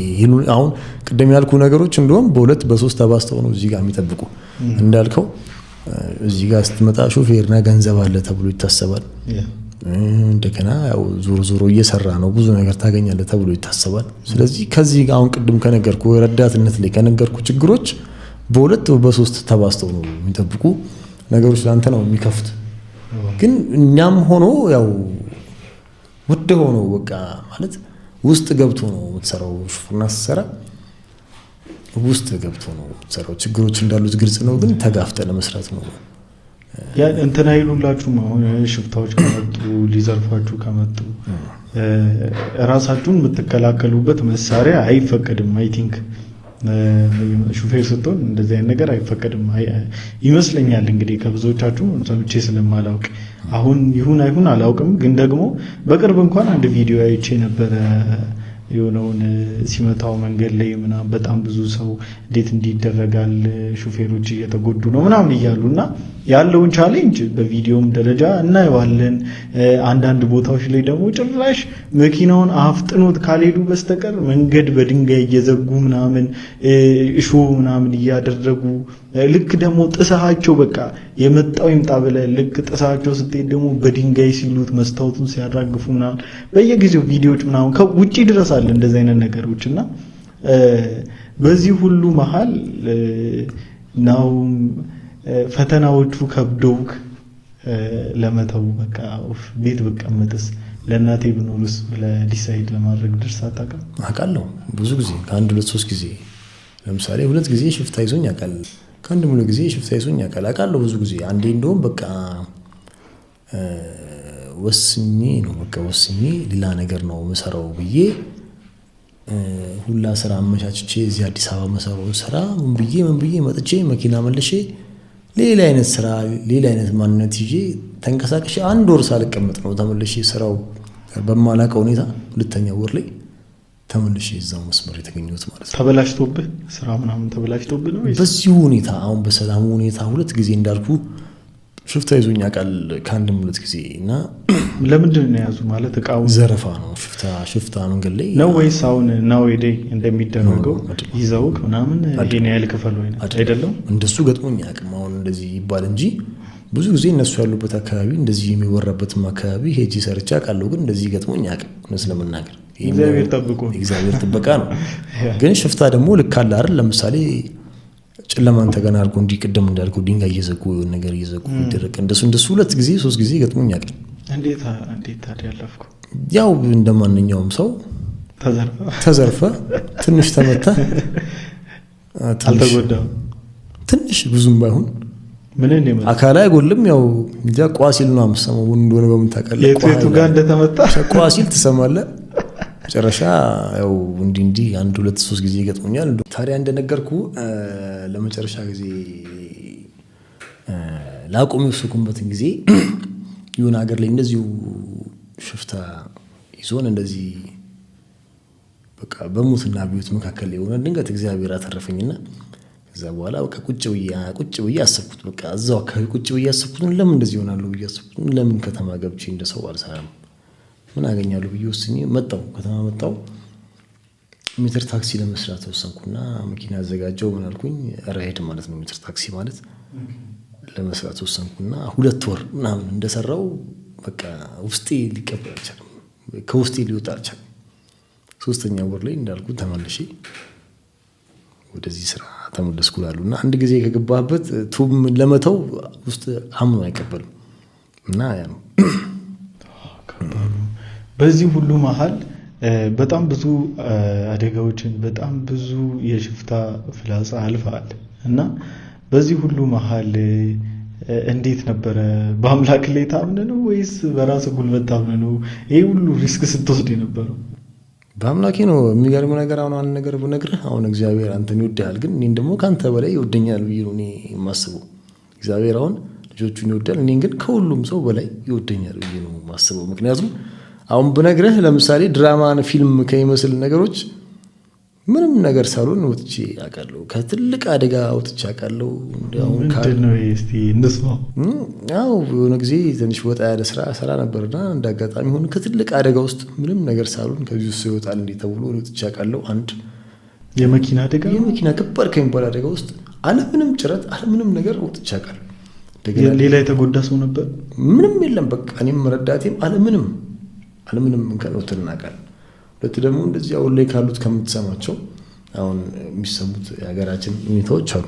አሁን ቅድም ያልኩ ነገሮች እንደውም በሁለት በሶስት ተባስተው ነው እዚህ ጋር የሚጠብቁ። እንዳልከው እዚህ ጋር ስትመጣ ሹፌርና ገንዘብ አለ ተብሎ ይታሰባል። እንደገና ያው ዞሮ ዞሮ እየሰራ ነው ብዙ ነገር ታገኛለህ ተብሎ ይታሰባል። ስለዚህ ከዚህ ጋር አሁን ቅድም ከነገርኩ ረዳትነት ላይ ከነገርኩ ችግሮች በሁለት በሶስት ተባስተው ነው የሚጠብቁ ነገሮች ላንተ ነው የሚከፍት። ግን እኛም ሆኖ ያው ወደ ሆኖ በቃ ማለት ውስጥ ገብቶ ነው የምትሰራው። ሹፍርና ስትሰራ ውስጥ ገብቶ ነው የምትሰራው። ችግሮች እንዳሉት ግልጽ ነው፣ ግን ተጋፍጠህ ለመስራት ነው። ያ እንትና ይሉላችሁም አሁን ሽፍታዎች ከመጡ ሊዘርፋችሁ ከመጡ ራሳችሁን የምትከላከሉበት መሳሪያ አይፈቀድም። አይ ቲንክ ሹፌር ስትሆን እንደዚህ አይነት ነገር አይፈቀድም ይመስለኛል። እንግዲህ ከብዙዎቻችሁ ሰምቼ ስለማላውቅ አሁን ይሁን አይሁን አላውቅም። ግን ደግሞ በቅርብ እንኳን አንድ ቪዲዮ አይቼ ነበረ የሆነውን ሲመታው መንገድ ላይ ምናምን በጣም ብዙ ሰው እንዴት እንዲደረጋል ሹፌሮች እየተጎዱ ነው ምናምን እያሉና ያለውን ቻሌንጅ በቪዲዮም ደረጃ እናየዋለን። አንዳንድ ቦታዎች ላይ ደግሞ ጭራሽ መኪናውን አፍጥኖት ካልሄዱ በስተቀር መንገድ በድንጋይ እየዘጉ ምናምን እሾ ምናምን እያደረጉ ልክ ደግሞ ጥሳቸው በቃ የመጣው ይምጣ ብለህ ልክ ጥሳቸው ስትሄድ ደግሞ በድንጋይ ሲሉት መስታወቱን ሲያራግፉ ምናምን በየጊዜው ቪዲዮዎች ምናምን ከውጪ ድረስ አለ እንደዚህ አይነት ነገሮች እና በዚህ ሁሉ መሃል ነው ፈተናዎቹ ከብደውክ ለመተው በቃ ቤት ብቀመጥስ ለእናቴ ብኖርስ ብለህ ዲሳይድ ለማድረግ ድርስ አውቃለሁ። ብዙ ጊዜ ከአንድ ሁለት ሶስት ጊዜ ለምሳሌ ሁለት ጊዜ ሽፍታ ይዞኝ ያውቃል። ከአንድ ሙሉ ጊዜ ሽፍታ ይዞኝ ያውቃል። አውቃለሁ ብዙ ጊዜ አንዴ እንደውም በቃ ወስኜ ነው በቃ ወስኜ ሌላ ነገር ነው የምሰራው ብዬ ሁላ ስራ አመቻችቼ እዚህ አዲስ አበባ መሰራው ስራ ምን ብዬ መጥቼ መኪና መልሼ ሌላ አይነት ስራ ሌላ አይነት ማንነት ይዤ ተንቀሳቅሼ አንድ ወር ሳልቀመጥ ነው ተመልሼ ስራው በማላውቀው ሁኔታ ሁለተኛ ወር ላይ ተመልሼ እዛው መስመር የተገኘሁት ማለት ነው። ተበላሽቶብህ ስራ ምናምን ተበላሽቶብህ ነው ወይስ በዚህ ሁኔታ? አሁን በሰላሙ ሁኔታ ሁለት ጊዜ እንዳልኩ ሽፍታ ይዞኝ ያውቃል ከአንድም ሁለት ጊዜ እና ለምንድን ነው ያዙ ማለት እቃው ዘረፋ ነው ሽፍታ መንገድ ላይ ነው ወይስ አሁን ናው ዴይ እንደሚደረገው ይዘውክ ምናምን ይሄን ያህል ክፈል ወይ አይደለም? እንደሱ ገጥሞኝ ያውቅም። አሁን እንደዚህ ይባል እንጂ ብዙ ጊዜ እነሱ ያሉበት አካባቢ እንደዚህ የሚወራበትም አካባቢ ሄጂ ሰርቻ ቃለው ግን እንደዚህ ገጥሞኝ ያውቅም። ስለምናገር እግዚአብሔር ጥበቃ ነው። ግን ሽፍታ ደግሞ ልክ አለ አይደል? ለምሳሌ ጨለማን ተገና አድርጎ እንዲቀደም እንዳልኩ ድንጋይ እየዘጉ ነገር እየዘጉ ይደረቅ እንደሱ ሁለት ጊዜ ሶስት ጊዜ ገጥሞኝ ያውቃል። እንዴት ታዲያ አለፍኩ? ያው እንደማንኛውም ሰው ተዘርፈ ትንሽ ተመታ አልተጎዳም። ትንሽ ብዙም ባይሆን ምን ነው አካላ አይጎልም። ያው እንጃ ቋሲል ነው አምሰማው እንደሆነ በመታቀለ የቱ ጋር እንደተመታ ቋሲል ትሰማለህ። መጨረሻ ያው እንዲህ አንድ ሁለት ሶስት ጊዜ ገጥሞኛል። ታዲያ እንደነገርኩ ለመጨረሻ ጊዜ ላቆም የወሰንኩበትን ጊዜ ይሁን ሀገር ላይ እንደዚሁ ሽፍታ ይዞን እንደዚህ በቃ በሞትና በሕይወት መካከል የሆነ ድንገት እግዚአብሔር አተረፈኝና ከዛ በኋላ በቃ ቁጭ ብዬ አሰብኩት። በቃ እዛው አካባቢ ቁጭ ብዬ አሰብኩት ለምን እንደዚህ ይሆናል ብዬ አሰብኩት። ለምን ከተማ ገብቼ እንደሰው አልሰራም ምን አገኛለሁ ብዬ ወስኜ መጣሁ። ከተማ መጣሁ። ሜትር ታክሲ ለመስራት ወሰንኩና መኪና አዘጋጀው። ምን አልኩኝ ራይድ ማለት ነው ሜትር ታክሲ ማለት ለመስራት ወሰንኩና 2 ወር ምናምን እንደሰራው በቃ ውስጤ ሊቀበል አልቻለም፣ ከውስጤ ሊወጣ አልቻለም። 3ኛ ወር ላይ እንዳልኩ ተመልሼ ወደዚህ ስራ ተመለስኩ እላለሁና አንድ ጊዜ ከገባህበት ቱም ለመተው ውስጥ አምኖ አይቀበልም እና ያ ነው። በዚህ ሁሉ መሀል በጣም ብዙ አደጋዎችን በጣም ብዙ የሽፍታ ፍላጻ አልፈሃል እና በዚህ ሁሉ መሀል እንዴት ነበረ? በአምላክ ላይ ታምነህ ነው ወይስ በራስ ጉልበት ታምነህ ነው ይሄ ሁሉ ሪስክ ስትወስድ የነበረው? በአምላኬ ነው። የሚገርም ነገር አሁን አንድ ነገር ብነግርህ አሁን እግዚአብሔር አንተን ይወድሃል፣ ግን እኔን ደግሞ ከአንተ በላይ ይወደኛል ብዬ ነው እኔ የማስበው። እግዚአብሔር አሁን ልጆቹን ይወዳል፣ እኔን ግን ከሁሉም ሰው በላይ ይወደኛል ብዬ ነው የማስበው። ምክንያቱም አሁን ብነግርህ ለምሳሌ ድራማን ፊልም ከሚመስል ነገሮች ምንም ነገር ሳልሆን ወጥቼ አውቃለሁ። ከትልቅ አደጋ ወጥቼ አውቃለሁ። ያው የሆነ ጊዜ ትንሽ ወጣ ያለ ስራ ነበርና እንደ አጋጣሚ ሆኖ ከትልቅ አደጋ ውስጥ ምንም ነገር ሳልሆን ከዚህ ውስጥ ይወጣል እንዴ ተብሎ ወጥቼ አውቃለሁ። አንድ የመኪና ከባድ ከሚባል አደጋ ውስጥ አለምንም ጭረት አለምንም ነገር ወጥቼ አውቃለሁ። ሌላ የተጎዳ ሰው ነበር? ምንም የለም። በቃ እኔም ረዳቴም አለምንም እንከን ወጥተን እናውቃለን። ሁለት ደግሞ እንደዚህ አሁን ላይ ካሉት ከምትሰማቸው አሁን የሚሰሙት የሀገራችን ሁኔታዎች አሉ።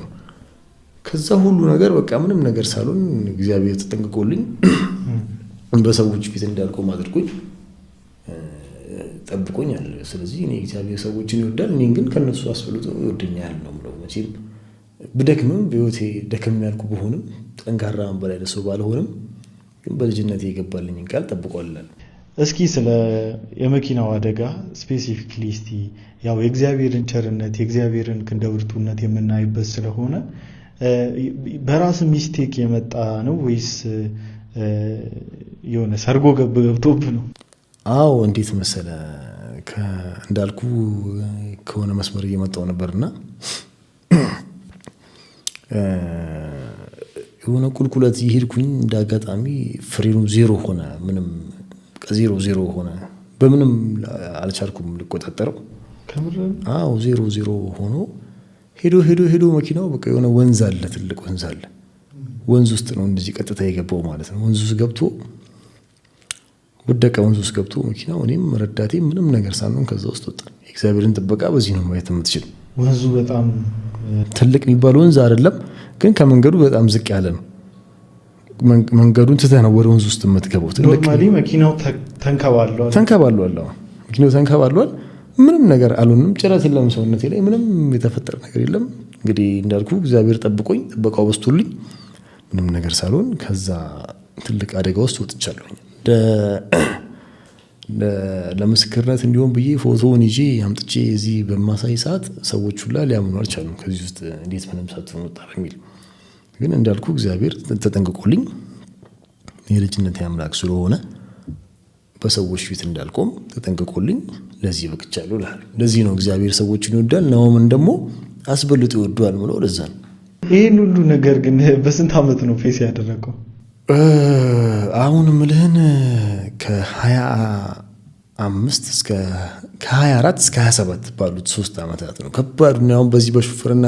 ከዛ ሁሉ ነገር በቃ ምንም ነገር ሳልሆን እግዚአብሔር ተጠንቅቆልኝ በሰዎች ፊት እንዳልቆም አድርጎኝ ጠብቆኛል። ስለዚህ እኔ እግዚአብሔር ሰዎችን ይወዳል፣ እኔን ግን ከነሱ አስፈልጦ ይወደኛል ነው የምለው። መቼም ብደክምም በህይወቴ ደከም ያልኩ ብሆንም ጠንካራ በላይ ለሰው ባልሆንም ግን በልጅነቴ የገባልኝን ቃል ጠብቋል። እስኪ ስለ የመኪናው አደጋ ስፔሲፊክሊ እስቲ ያው የእግዚአብሔርን ቸርነት የእግዚአብሔርን ክንደ ብርቱነት የምናይበት ስለሆነ በራስ ሚስቴክ የመጣ ነው ወይስ የሆነ ሰርጎ ገብቶብ ነው? አዎ እንዴት መሰለ እንዳልኩ ከሆነ መስመር እየመጣው ነበርና የሆነ ቁልቁለት ይሄድኩኝ እንዳጋጣሚ ፍሬኑ 0 ሆነ። ምንም ዜሮ ሆነ። በምንም አልቻልኩም ልቆጣጠረው። አዎ 0 ሆኖ ሄዶ መኪናው በቃ የሆነ ወንዝ አለ፣ ትልቅ ወንዝ አለ። ወንዝ ውስጥ ነው እንደዚህ ቀጥታ የገባው ማለት ነው። ወንዝ ውስጥ ገብቶ ወደቀ። ወንዝ ውስጥ ገብቶ መኪናው እኔም ረዳቴ ምንም ነገር ሳንሆን ከዛ ውስጥ ወጣን። የእግዚአብሔርን ጥበቃ በዚህ ነው ማየት የምትችል። ወንዙ በጣም ትልቅ የሚባል ወንዝ አይደለም፣ ግን ከመንገዱ በጣም ዝቅ ያለ ነው። መንገዱን ትተህ ነው ወደ ወንዝ ውስጥ የምትገባው። ኖርማሊ መኪናው ተንከባሏል። መኪናው ተንከባሏል። ምንም ነገር አልሆንም። ጭረት የለም ሰውነቴ ላይ ምንም የተፈጠረ ነገር የለም። እንግዲህ እንዳልኩ እግዚአብሔር ጠብቆኝ ጥበቃው በስቶልኝ ምንም ነገር ሳልሆን ከዛ ትልቅ አደጋ ውስጥ ወጥቻለሁ። ለምስክርነት እንዲሆን ብዬ ፎቶውን ይዤ አምጥቼ እዚህ በማሳይ ሰዓት ሰዎች ሁላ ሊያምኑ አልቻሉም። ከዚህ ውስጥ እንዴት ምንም ሳትሆን ወጣ በሚል ግን እንዳልኩ እግዚአብሔር ተጠንቅቆልኝ የልጅነት አምላክ ስለሆነ በሰዎች ፊት እንዳልቆም ተጠንቅቆልኝ ለዚህ በቅቻለሁ እላለሁ። ለዚህ ነው እግዚአብሔር ሰዎችን ይወዳል፣ ናኦምን ደግሞ አስበልጦ ይወደዋል ብለው ለዛ ነው። ይሄን ሁሉ ነገር ግን በስንት ዓመት ነው ፌስ ያደረገው? አሁን ምልህን ከ24 እስከ 27 ባሉት 3 ዓመታት ነው። ከባዱ ነው። አሁን በዚህ በሹፍርና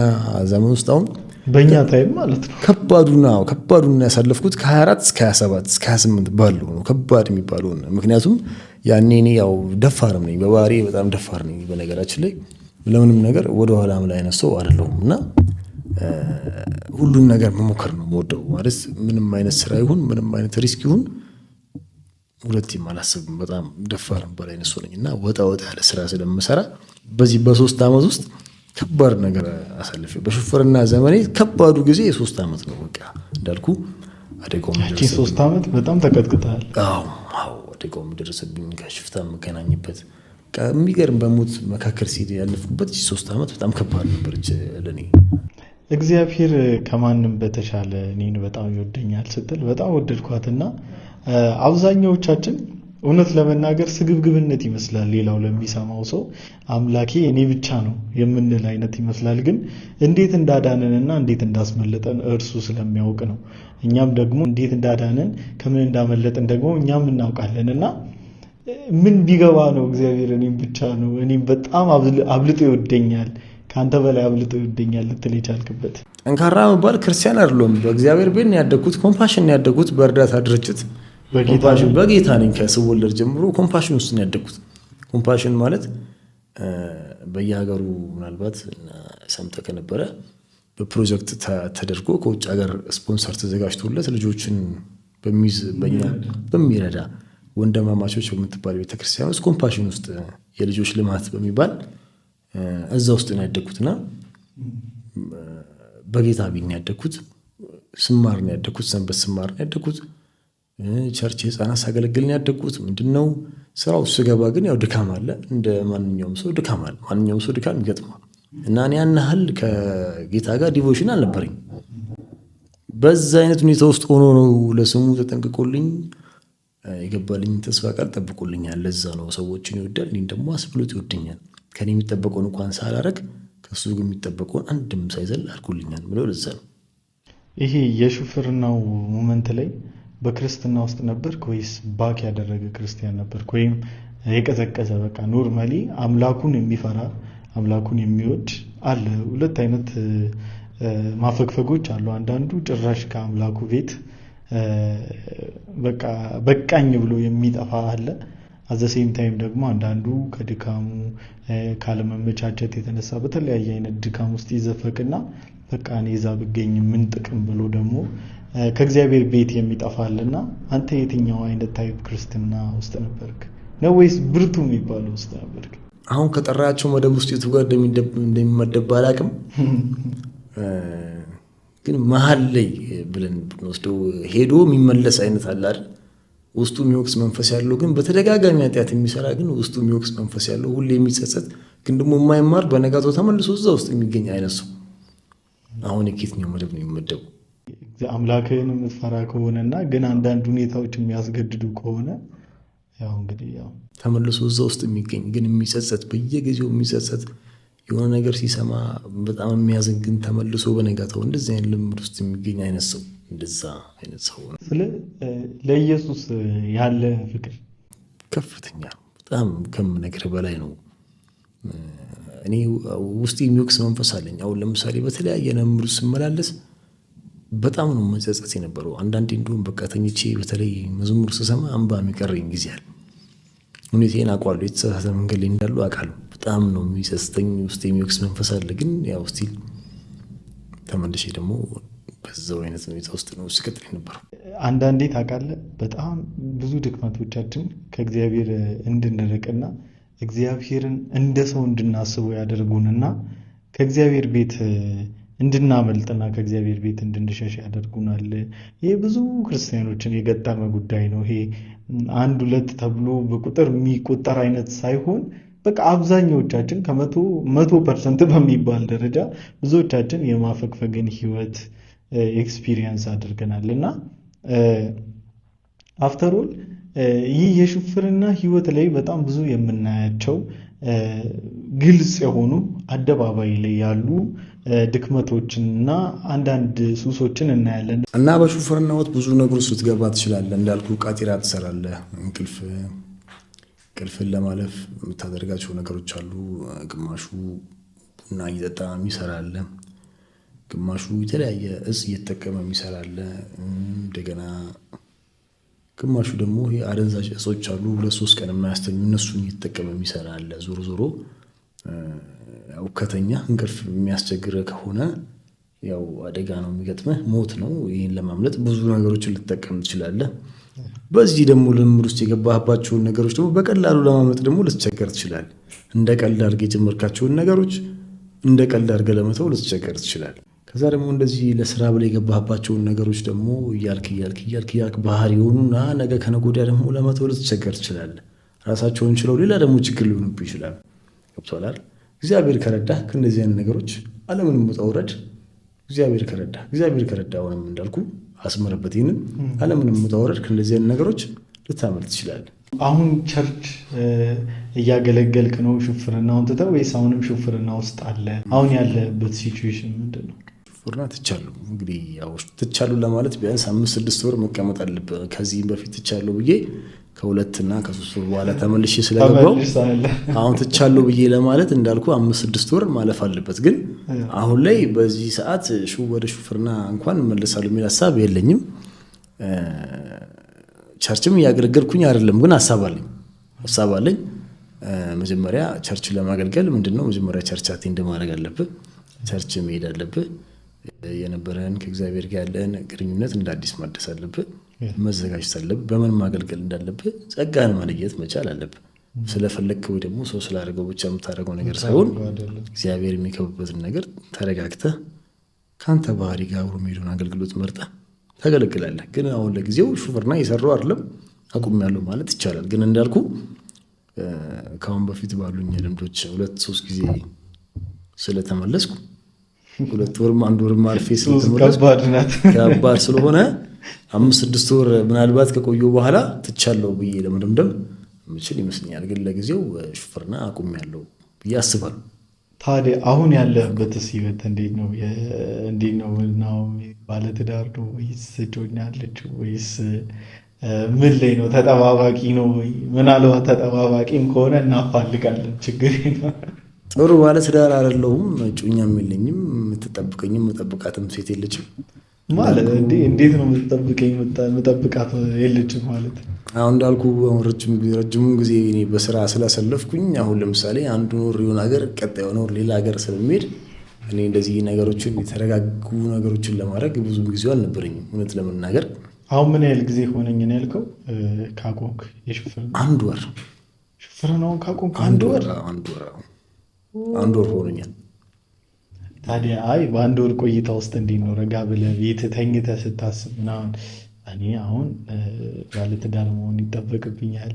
ዘመን ውስጥ አሁን በእኛ ታይም ማለት ነው ከባዱና ያሳለፍኩት ከ24 እስከ 27 እስከ 28 ባለው ነው ከባድ የሚባለው። ምክንያቱም ያኔ እኔ ያው ደፋርም ነኝ፣ በባህሪ በጣም ደፋር ነኝ። በነገራችን ላይ ለምንም ነገር ወደ ኋላ ላይ አይነት ሰው አይደለሁም እና ሁሉም ነገር መሞከር ነው የምወደው። ማለት ምንም አይነት ስራ ይሁን ምንም አይነት ሪስክ ይሁን ሁለቴም አላስብም። በጣም ደፋር በላይ አይነት ሰው ነኝ እና ወጣ ያለ ስራ ስለምሰራ በዚህ በ3 ዓመት ውስጥ ከባድ ነገር አሳልፌ በሹፍርና ዘመኔ ከባዱ ጊዜ የ3 ዓመት ነው። በቃ እንዳልኩ አደጋው ማለት 3 ዓመት በጣም ተቀጥቅጣል። አዎ አደጋው ደረሰብኝ። ከሽፍታ መገናኝበት የሚገርም በሞት መካከል ሲል ያለፍኩበት 3 ዓመት በጣም ከባድ ነበረች ለኔ። እግዚአብሔር ከማንም በተሻለ እኔን በጣም ይወደኛል ስትል በጣም ወደድኳትና አብዛኛዎቻችን እውነት ለመናገር ስግብግብነት ይመስላል ሌላው ለሚሰማው ሰው አምላኬ እኔ ብቻ ነው የምንል አይነት ይመስላል። ግን እንዴት እንዳዳነንና እንዴት እንዳስመለጠን እርሱ ስለሚያውቅ ነው። እኛም ደግሞ እንዴት እንዳዳነን ከምን እንዳመለጠን ደግሞ እኛም እናውቃለንና ምን ቢገባ ነው እግዚአብሔር እኔም ብቻ ነው እኔም በጣም አብልጦ ይወደኛል ከአንተ በላይ አብልጦ ይወደኛል ልትል የቻልክበት? ጠንካራ መባል ክርስቲያን አይደለም። በእግዚአብሔር ቤት ነው ያደግኩት። ኮምፓሽን ነው ያደግኩት። በእርዳታ ድርጅት በጌታ ነኝ። ከስወለድ ጀምሮ ኮምፓሽን ውስጥ ነው ያደግኩት። ኮምፓሽን ማለት በየሀገሩ ምናልባት ሰምተህ ከነበረ በፕሮጀክት ተደርጎ ከውጭ ሀገር ስፖንሰር ተዘጋጅቶለት ልጆችን በሚረዳ ወንድማማቾች በምትባል ቤተክርስቲያን ውስጥ ኮምፓሽን ውስጥ የልጆች ልማት በሚባል እዛ ውስጥ ነው ያደግኩትና በጌታ ቤት ነው ያደግኩት። ስማር ነው ያደግኩት። ሰንበት ስማር ነው ያደግኩት። ቸርች ህፃናት ሳገለግል ነው ያደግኩት። ምንድነው ስራው ስገባ ግን ያው ድካም አለ። እንደ ማንኛውም ሰው ድካም አለ። ማንኛውም ሰው ድካም ይገጥማል። እና እኔ ያን ያህል ከጌታ ጋር ዲቮሽን አልነበረኝ። በዛ አይነት ሁኔታ ውስጥ ሆኖ ነው ለስሙ ተጠንቅቆልኝ የገባልኝ ተስፋ ቃል ጠብቆልኛል። ለዛ ነው ሰዎችን ይወዳል፣ እኔን ደግሞ አስብሎት ይወደኛል። ከኔ የሚጠበቀውን እንኳን ሳላረግ ከሱ ግን የሚጠበቀውን አንድም ሳይዘል አድርጎልኛል ብለው ለዛ ነው። ይሄ የሹፍርናው ሞመንት ላይ በክርስትና ውስጥ ነበርክ ወይስ ባክ ያደረገ ክርስቲያን ነበርክ? ወይም የቀዘቀዘ በቃ ኖርማሊ አምላኩን የሚፈራ አምላኩን የሚወድ አለ። ሁለት አይነት ማፈግፈጎች አሉ። አንዳንዱ ጭራሽ ከአምላኩ ቤት በቃ በቃኝ ብሎ የሚጠፋ አለ። አዘሴም ታይም ደግሞ አንዳንዱ ከድካሙ ካለመመቻቸት የተነሳ በተለያየ አይነት ድካም ውስጥ ይዘፈቅና በቃ እኔ እዛ ብገኝ ምን ጥቅም ብሎ ደግሞ ከእግዚአብሔር ቤት የሚጠፋልና አንተ የትኛው አይነት ታይፕ ክርስትና ውስጥ ነበርክ ነው ወይስ ብርቱ የሚባለው ውስጥ ነበርክ? አሁን ከጠራቸው መደብ ውስጥ የቱ ጋር እንደሚመደብ አላውቅም፣ ግን መሀል ላይ ብለን ብንወስደው ሄዶ የሚመለስ አይነት አለ አይደል? ውስጡ የሚወቅስ መንፈስ ያለው ግን በተደጋጋሚ ኃጢአት የሚሰራ ግን ውስጡ የሚወቅስ መንፈስ ያለው ሁሌ የሚጸጸት ግን ደግሞ የማይማር በነጋታው ተመልሶ እዛ ውስጥ የሚገኝ አይነት ሰው አሁን የኬትኛው መደብ ነው የሚመደቡ? አምላክህን የምትፈራ ከሆነና ግን አንዳንድ ሁኔታዎች የሚያስገድዱ ከሆነ ያው እንግዲህ ያው ተመልሶ እዛ ውስጥ የሚገኝ ግን የሚጸጸት በየጊዜው የሚጸጸት የሆነ ነገር ሲሰማ በጣም የሚያዝን ግን ተመልሶ በነጋታው እንደዚህ አይነት ልምድ ውስጥ የሚገኝ አይነት ሰው እንደዛ አይነት ሰው ነው። ስለ ለኢየሱስ ያለ ፍቅር ከፍተኛ በጣም ከምነግርህ በላይ ነው። እኔ ውስጥ የሚወቅስ መንፈስ አለኝ። አሁን ለምሳሌ በተለያየ ነምር ስመላለስ በጣም ነው መጸጸት የነበረው። አንዳንዴ እንደውም በቃ ተኝቼ በተለይ መዝሙር ስሰማ አንባ የሚቀረኝ ጊዜ አለ። ሁኔታዬን አውቃለሁ፣ የተሳሳተ መንገድ ላይ እንዳሉ አውቃለሁ። በጣም ነው የሚጸጽተኝ፣ ውስጥ የሚወቅስ መንፈስ አለ። ግን ያው ስቲል ተመልሼ ደግሞ በዛው አይነት ሁኔታ ውስጥ ነው ስቀጥል የነበረው። አንዳንዴ ታውቃለህ በጣም ብዙ ድክመቶቻችን ከእግዚአብሔር እንድንርቅና እግዚአብሔርን እንደ ሰው እንድናስበው ያደርጉንና ከእግዚአብሔር ቤት እንድናመልጥና ከእግዚአብሔር ቤት እንድንሸሽ ያደርጉናል። ይሄ ብዙ ክርስቲያኖችን የገጠመ ጉዳይ ነው። ይሄ አንድ ሁለት ተብሎ በቁጥር የሚቆጠር አይነት ሳይሆን በቃ አብዛኛዎቻችን ከ100% በሚባል ደረጃ ብዙዎቻችን የማፈግፈግን ህይወት ኤክስፒሪየንስ አድርገናል። እና አፍተር ኦል ይህ የሹፍርና ህይወት ላይ በጣም ብዙ የምናያቸው ግልጽ የሆኑ አደባባይ ላይ ያሉ ድክመቶችንና አንዳንድ ሱሶችን እናያለን። እና በሹፍርና ወቅት ብዙ ነገሮች ልትገባ ትችላለህ። እንዳልኩ ቃጢራ ትሰራለህ። እንቅልፍን ለማለፍ የምታደርጋቸው ነገሮች አሉ። ግማሹ ቡና እየጠጣ የሚሰራለ፣ ግማሹ የተለያየ እጽ እየተጠቀመ የሚሰራለ፣ እንደገና ግማሹ ደግሞ አደንዛዥ እጾች አሉ 2-3 ቀን የማያስተኙ እነሱን እየተጠቀመ የሚሰራለ። ዞሮ ዞሮ ያው ከተኛ እንቅልፍ የሚያስቸግር ከሆነ ያው አደጋ ነው የሚገጥመህ፣ ሞት ነው። ይህን ለማምለጥ ብዙ ነገሮችን ልትጠቀም ትችላለህ። በዚህ ደግሞ ልምድ ውስጥ የገባህባቸውን ነገሮች ደግሞ በቀላሉ ለማምለጥ ደግሞ ልትቸገር ትችላለህ። እንደ ቀልድ አድርገህ የጀመርካቸውን ነገሮች እንደ ቀልድ አድርገህ ለመተው ልትቸገር ትችላለህ። ከዛ ደግሞ እንደዚህ ለስራ ብለህ የገባህባቸውን ነገሮች ደግሞ እያልክ ባህሪ የሆኑና ነገ ከነገ ወዲያ ደግሞ ለመተው ልትቸገር ትችላለህ። ራሳቸውን ችለው ሌላ ደግሞ ችግር ሊሆንብህ ይችላል። ገብቶሃል አይደል? እግዚአብሔር ከረዳህ ከእነዚህ አይነት ነገሮች አለምንም ውጣ ውረድ እግዚአብሔር ከረዳህ አሁንም እንዳልኩ አስመረበት። ይህንን አለምንም ውጣ ውረድ ከእነዚህ አይነት ነገሮች ልታመልጥ ትችላለህ። አሁን ቸርች እያገለገልክ ነው ሹፍርናውን ትተህ ወይስ አሁንም ሹፍርና ውስጥ አለ? አሁን ያለበት ሲቹዌሽን ምንድን ነው? ሹፍርና ትቻለሁ። እንግዲህ ያው ትቻለሁ ለማለት ቢያንስ 5-6 ወር መቀመጥ አለብህ። ከዚህም በፊት ትቻለሁ ብዬ ከ2 እና ከ3 ወር በኋላ ተመልሼ ስለገባው አሁን ትቻለሁ ብዬ ለማለት እንዳልኩ 5-6 ወር ማለፍ አለበት። ግን አሁን ላይ በዚህ ሰዓት ወደ ሹፍርና እንኳን እመለሳለሁ የሚል ሀሳብ የለኝም። ቸርችም እያገለገልኩኝ አይደለም፣ ግን ሀሳብ አለኝ። መጀመሪያ ቸርች ለማገልገል ምንድነው መጀመሪያ ቸርች አቴንድ ማድረግ አለብህ። ቸርች መሄድ አለብህ። የነበረን ከእግዚአብሔር ጋር ያለን ግንኙነት እንደ አዲስ ማደስ አለብህ። መዘጋጀት አለብህ። በምን ማገልገል እንዳለብህ ጸጋን መለየት መቻል አለብህ። ስለፈለግክ ወይ ደግሞ ሰው ስላደረገው ብቻ የምታደርገው ነገር ሳይሆን እግዚአብሔር የሚከብበትን ነገር ተረጋግተህ ከአንተ ባህሪ ጋር አብሮ የሚሄዱን አገልግሎት መርጠህ ታገለግላለህ። ግን አሁን ለጊዜው ሹፍርና እየሰራሁ አይደለም፣ አቁሜያለሁ ማለት ይቻላል። ግን እንዳልኩ ከአሁን በፊት ባሉኝ ልምዶች 2-3 ጊዜ ስለተመለስኩ 2 ወርም 1 ወርም አልፌ ስለተመለስኩ ከባድ ስለሆነ 5-6 ወር ምናልባት ከቆየሁ በኋላ ትቻለሁ ብዬ ለመደምደም የምችል ይመስለኛል። ግን ለጊዜው ሹፍርና አቁሜያለሁ ብዬ አስባለሁ። ታዲያ አሁን ያለህበትስ ህይወት እንዴት ነው? ነው ባለትዳር ነው ወይስ እጮኛ አለችው ወይስ ምን ላይ ነው? ተጠባባቂ ነው ወይ? ምናልባት ተጠባባቂም ከሆነ እናፋልጋለን፣ ችግር ነው። ጥሩ ባለትዳር አይደለሁም፣ እጮኛም የለኝም፣ የምትጠብቀኝም የምጠብቃትም ሴት የለችም ማለት። እንዴት ነው የምትጠብቀኝ የምጠብቃት የለችም ማለት? አሁን እንዳልኩ ረጅሙን ጊዜ እኔ በስራ ስላሰለፍኩኝ አሁን ለምሳሌ አንዱ ኖር የሆነ ሀገር ቀጣዩ ኖር ሌላ ሀገር ስለሚሄድ እኔ እንደዚህ ነገሮችን የተረጋጉ ነገሮችን ለማድረግ ብዙ ጊዜው አልነበረኝም እውነት ለመናገር። አሁን ምን ያህል ጊዜ ሆነኝ ነው ያልከው? ካቆምክ የሹፍርና 1 ወር ሹፍርናውን ካቆምክ 1 ወር ሆነኛል። ታዲያ በ1 ወር ቆይታ ውስጥ እንዴት ነው ረጋ ብለህ ቤት ተኝተህ ስታስብ ምናምን? እኔ አሁን ባለትዳር መሆን ይጠበቅብኛል።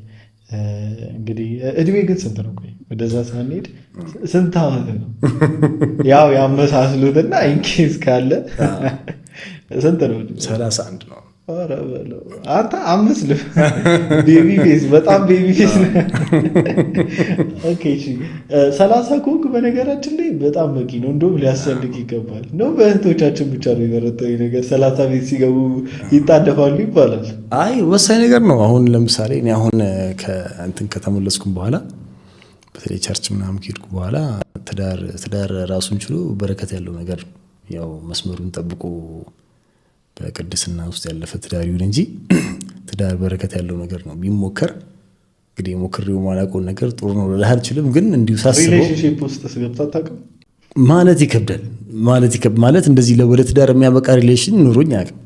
እንግዲህ እድሜ ግን ስንት ነው? ቆይ ወደዛ ሳንሄድ ስንት ዓመት ነው? ያው ያመሳስሉትና ኢንኬዝ ካለ ስንት ነው? 31 ነው። ኧረ በለው አንተ 5 ልፍ ቤቢ ፌስ፣ በጣም ቤቢ ፌስ ነው። ኦኬ እሺ 30 ኮንክ በነገራችን ላይ በጣም በቂ ነው። እንደውም ሊያስፈልግ ይገባል ነው። በእህቶቻችን ብቻ ነው የመረጠው ነገር 30 ቤት ሲገቡ ይጣደፋሉ ይባላል። ወሳኝ ነገር ነው። አሁን ለምሳሌ እኔ አሁን ከተመለስኩም በኋላ በተለይ ቸርች ምናምን ከሄድኩ በኋላ ትዳር ራሱን ችሎ በረከት ያለው ነገር ያው መስመሩን ጠብቆ በቅድስና ውስጥ ያለፈ ትዳር ይሁን እንጂ ትዳር በረከት ያለው ነገር ነው። ቢሞከር እንግዲህ ሞክሬው ማላውቀውን ነገር ጥሩ ነው ልልህ አልችልም። ግን እንዲሁ ሳስበው ሪሌሽንሺፕ ውስጥ ገብተህ አታውቅም ማለት ይከብዳል። ማለት እንደዚህ ወደ ትዳር የሚያበቃ ሪሌሽን ኑሮኝ አያውቅም።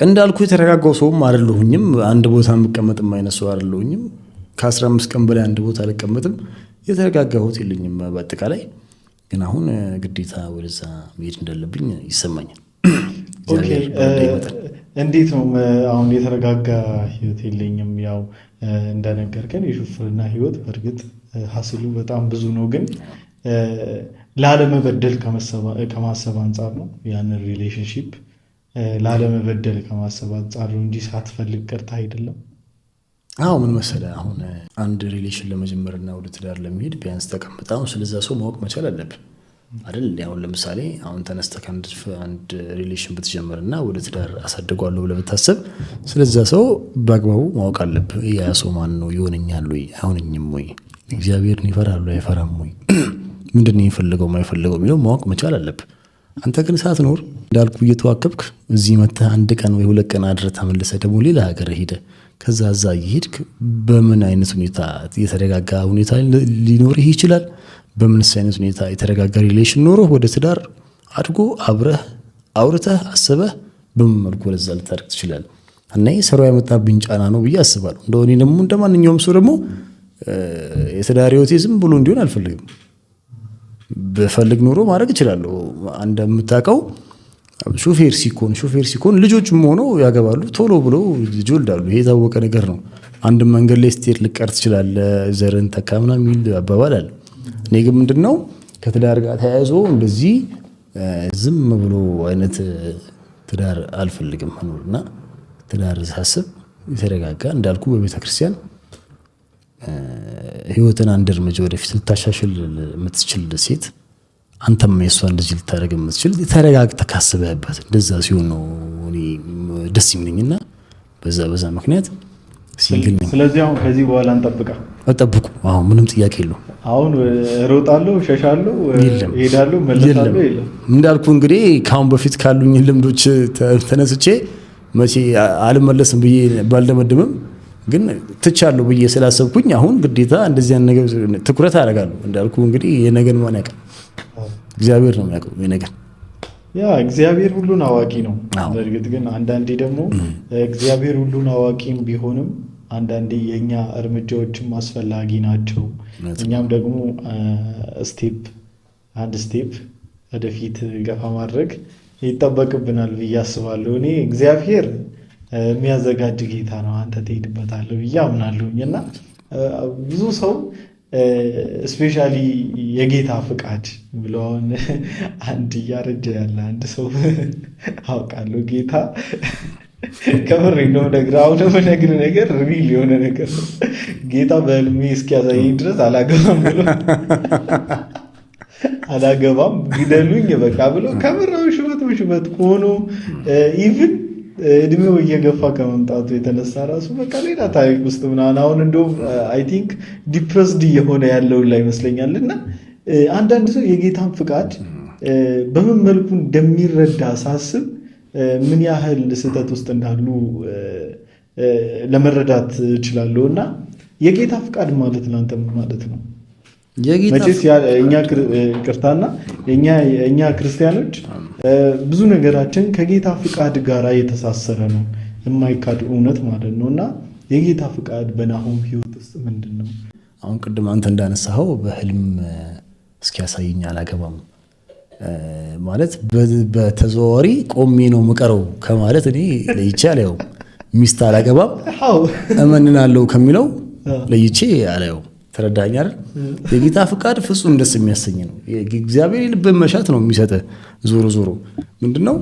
እንዳልኩ የተረጋጋው ሰውም አይደለሁኝም። አንድ ቦታ የምቀመጥም አይነት ሰው አይደለሁኝም። ከ15 ቀን በላይ አንድ ቦታ አልቀመጥም። የተረጋጋሁት የለኝም በአጠቃላይ። ግን አሁን ግዴታ ወደዛ መሄድ እንዳለብኝ ይሰማኛል። እንዴት ነው አሁን የተረጋጋ ህይወት የለኝም? ያው እንደነገርከን የሹፍርና ህይወት በእርግጥ ሀስሉ በጣም ብዙ ነው። ግን ላለመበደል ከማሰብ አንጻር ነው ያንን ሪሌሽንሺፕ ላለመበደል ከማሰብ አንጻር ነው እንጂ ሳትፈልግ ቀርታ አይደለም። ምን መሰለህ አሁን አንድ ሪሌሽን ለመጀመርና ወደ ትዳር ለመሄድ ቢያንስ ተቀምጠህ አሁን ስለዛ ሰው ማወቅ መቻል አለብህ አይደል? አሁን ለምሳሌ አሁን ተነስተህ አንድ ሪሌሽን ብትጀምርና ወደ ትዳር አሳድጓለሁ ብለህ ብታስብ ስለዛ ሰው በአግባቡ ማወቅ አለብህ። ያ ሰው ማን ነው? ይሆነኛል ወይ? አይሆነኝም ወይ? እግዚአብሔርን ይፈራል ወይ አይፈራም ወይ? ምንድን ነው የሚፈልገው የማይፈልገው የሚለው ማወቅ መቻል አለብህ። አንተ ግን ሳትኖር እንዳልኩ እየተዋከብክ እዚህ መተህ 1 ቀን ወይ 2 ቀን አድረህ ተመልሰህ ደግሞ ሌላ ሀገር ሄደህ ከዛ እዛ እየሄድክ በምን አይነት ሁኔታ የተረጋጋ ሁኔታ ሊኖርህ ይችላል? በምንስ አይነት ሁኔታ የተረጋጋ ሪሌሽን ኖሮህ ወደ ትዳር አድጎ አብረህ አውርተህ አስበህ በምን መልኩ ወደዛ ልታደርግ ትችላለህ? እና ሰራው ያመጣብኝ ጫና ነው ብዬ አስባለሁ። እንደው እኔ ደግሞ እንደማንኛውም ሰው ደግሞ የትዳር ህይወቴ ዝም ብሎ እንዲሆን አልፈልግም። በፈልግ ኖሮ ማድረግ እችላለሁ። እንደምታውቀው ሾፌር ሲኮን ልጆችም ሆነው ያገባሉ፣ ቶሎ ብሎ ልጅ ወልዳሉ። ይሄ የታወቀ ነገር ነው። አንድ መንገድ ላይ ስትሄድ ልቀር ትችላለህ፣ ዘርን ተካምና የሚል አባባል አለ። እኔ ግን ምንድነው ከትዳር ጋር ተያይዞ እንደዚህ ዝም ብሎ አይነት ትዳር አልፈልግም መኖርና ትዳር ሳስብ የተረጋጋ እንዳልኩ በቤተክርስቲያን ህይወትን አንድ እርምጃ ወደፊት ልታሻሽል የምትችል ሴት አንተም የሷ እንደዚህ ልታደርግ የምትችል ተረጋግተህ ካስበህበት እንደዛ ሲሆን ነው እኔ ደስ የሚለኝና በዛ ምክንያት ሲንግል ነኝ። ስለዚህ አሁን ከዚህ በኋላ ጠብቁ። አሁን ምንም ጥያቄ የለውም። አሁን እሮጣለሁ፣ ሸሻለሁ፣ እሄዳለሁ፣ መለሳለሁ የለም። እንዳልኩ እንግዲህ ከአሁን በፊት ካሉኝ ልምዶች ተነስቼ መቼ አልመለስም ብዬ ባልደመድምም ግን ትቻለሁ ብዬ ስላሰብኩኝ አሁን ግዴታ እንደዚህ ነገር ትኩረት አደርጋለሁ። እንዳልኩ እንግዲህ የነገን ማን ያውቃል? እግዚአብሔር ነው የሚያውቀው የነገን። ያ እግዚአብሔር ሁሉን አዋቂ ነው። በእርግጥ ግን አንዳንዴ ደግሞ እግዚአብሔር ሁሉን አዋቂም ቢሆንም አንዳንዴ የእኛ እርምጃዎችም አስፈላጊ ናቸው። እኛም ደግሞ አንድ ስቴፕ ወደፊት ገፋ ማድረግ ይጠበቅብናል ብዬ አስባለሁ። እኔ እግዚአብሔር የሚያዘጋጅ ጌታ ነው፣ አንተ ትሄድበታለህ ብዬ አምናለሁኝ እና ብዙ ሰው ስፔሻሊ የጌታ ፍቃድ ብለውን አንድ እያረጀ ያለ አንድ ሰው አውቃለሁ። ጌታ ከምሬ ነው ነግር አሁን የምነግር ነገር ሪል የሆነ ነገር ነው። ጌታ በህልሜ እስኪያሳየኝ ድረስ አላገባም ብሎ አላገባም ግደሉኝ በቃ ብሎ ከምራው ሽበት ሆኖ ኢቭን እድሜው እየገፋ ከመምጣቱ የተነሳ ራሱ በቃ ሌላ ታሪክ ውስጥ ምናምን አሁን እንደውም አይ ቲንክ ዲፕረስድ እየሆነ ያለውን ላይ ይመስለኛል። እና አንዳንድ ሰው የጌታን ፍቃድ በምን መልኩ እንደሚረዳ ሳስብ ምን ያህል ስህተት ውስጥ እንዳሉ ለመረዳት እችላለሁ። እና የጌታ ፍቃድ ማለት ለአንተ ምን ማለት ነው? መቼስ ቅርታና እኛ ክርስቲያኖች ብዙ ነገራችን ከጌታ ፍቃድ ጋር የተሳሰረ ነው፣ የማይካድ እውነት ማለት ነው። እና የጌታ ፍቃድ በናሆም ህይወት ውስጥ ምንድን ነው? አሁን ቅድም አንተ እንዳነሳኸው በህልም እስኪያሳየኝ አላገባም ማለት በተዘዋዋሪ ቆሜ ነው ምቀረው ከማለት እኔ ለይቼ አላየውም። ሚስት አላገባም እመንናለሁ ከሚለው ለይቼ አላየውም። ተረዳኝ አይደል? የጌታ ፍቃድ ፍጹም ደስ የሚያሰኝ ነው። እግዚአብሔር የልብን መሻት ነው የሚሰጥህ። ዞሮ ምንድነው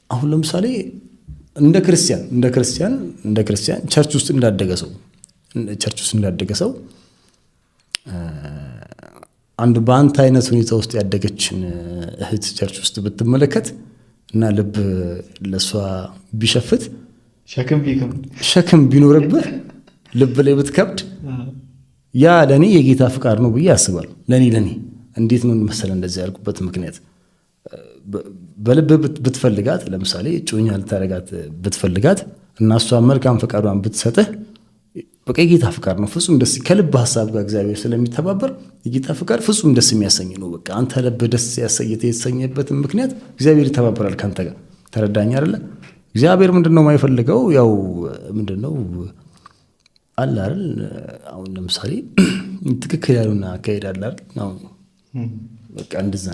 አሁን ለምሳሌ እንደ ክርስቲያን ቸርች ውስጥ እንዳደገ ሰው አንድ በአንተ አይነት ሁኔታ ውስጥ ያደገችን እህት ቸርች ውስጥ ብትመለከት እና ልብ ለሷ ቢሸፍት ሸክም ቢኖርብህ ልብ ላይ ብትከብድ ያ ለኔ የጌታ ፍቃድ ነው ብዬ አስባለሁ። ለኔ እንዴት ነው መሰለ እንደዚህ ያልኩበት ምክንያት በልብ ብትፈልጋት ለምሳሌ እጮኛ ልታረጋት ብትፈልጋት እና እሷ መልካም ፍቃዷን ብትሰጥህ በቃ የጌታ ፍቃድ ነው። ፍጹም ደስ ከልብ ሐሳብ ጋር እግዚአብሔር ስለሚተባበር የጌታ ፍቃድ ፍጹም ደስ የሚያሰኝ ነው። በቃ አንተ ልብ ደስ የተሰኘበት ምክንያት እግዚአብሔር ይተባበራል ካንተ ጋር። ተረዳኝ አይደለ? እግዚአብሔር ምንድነው የማይፈልገው? ያው ምንድነው አለ አይደል? አሁን ለምሳሌ ትክክል ያሉና አካሄድ አለ አይደል? አሁን በቃ እንደዛ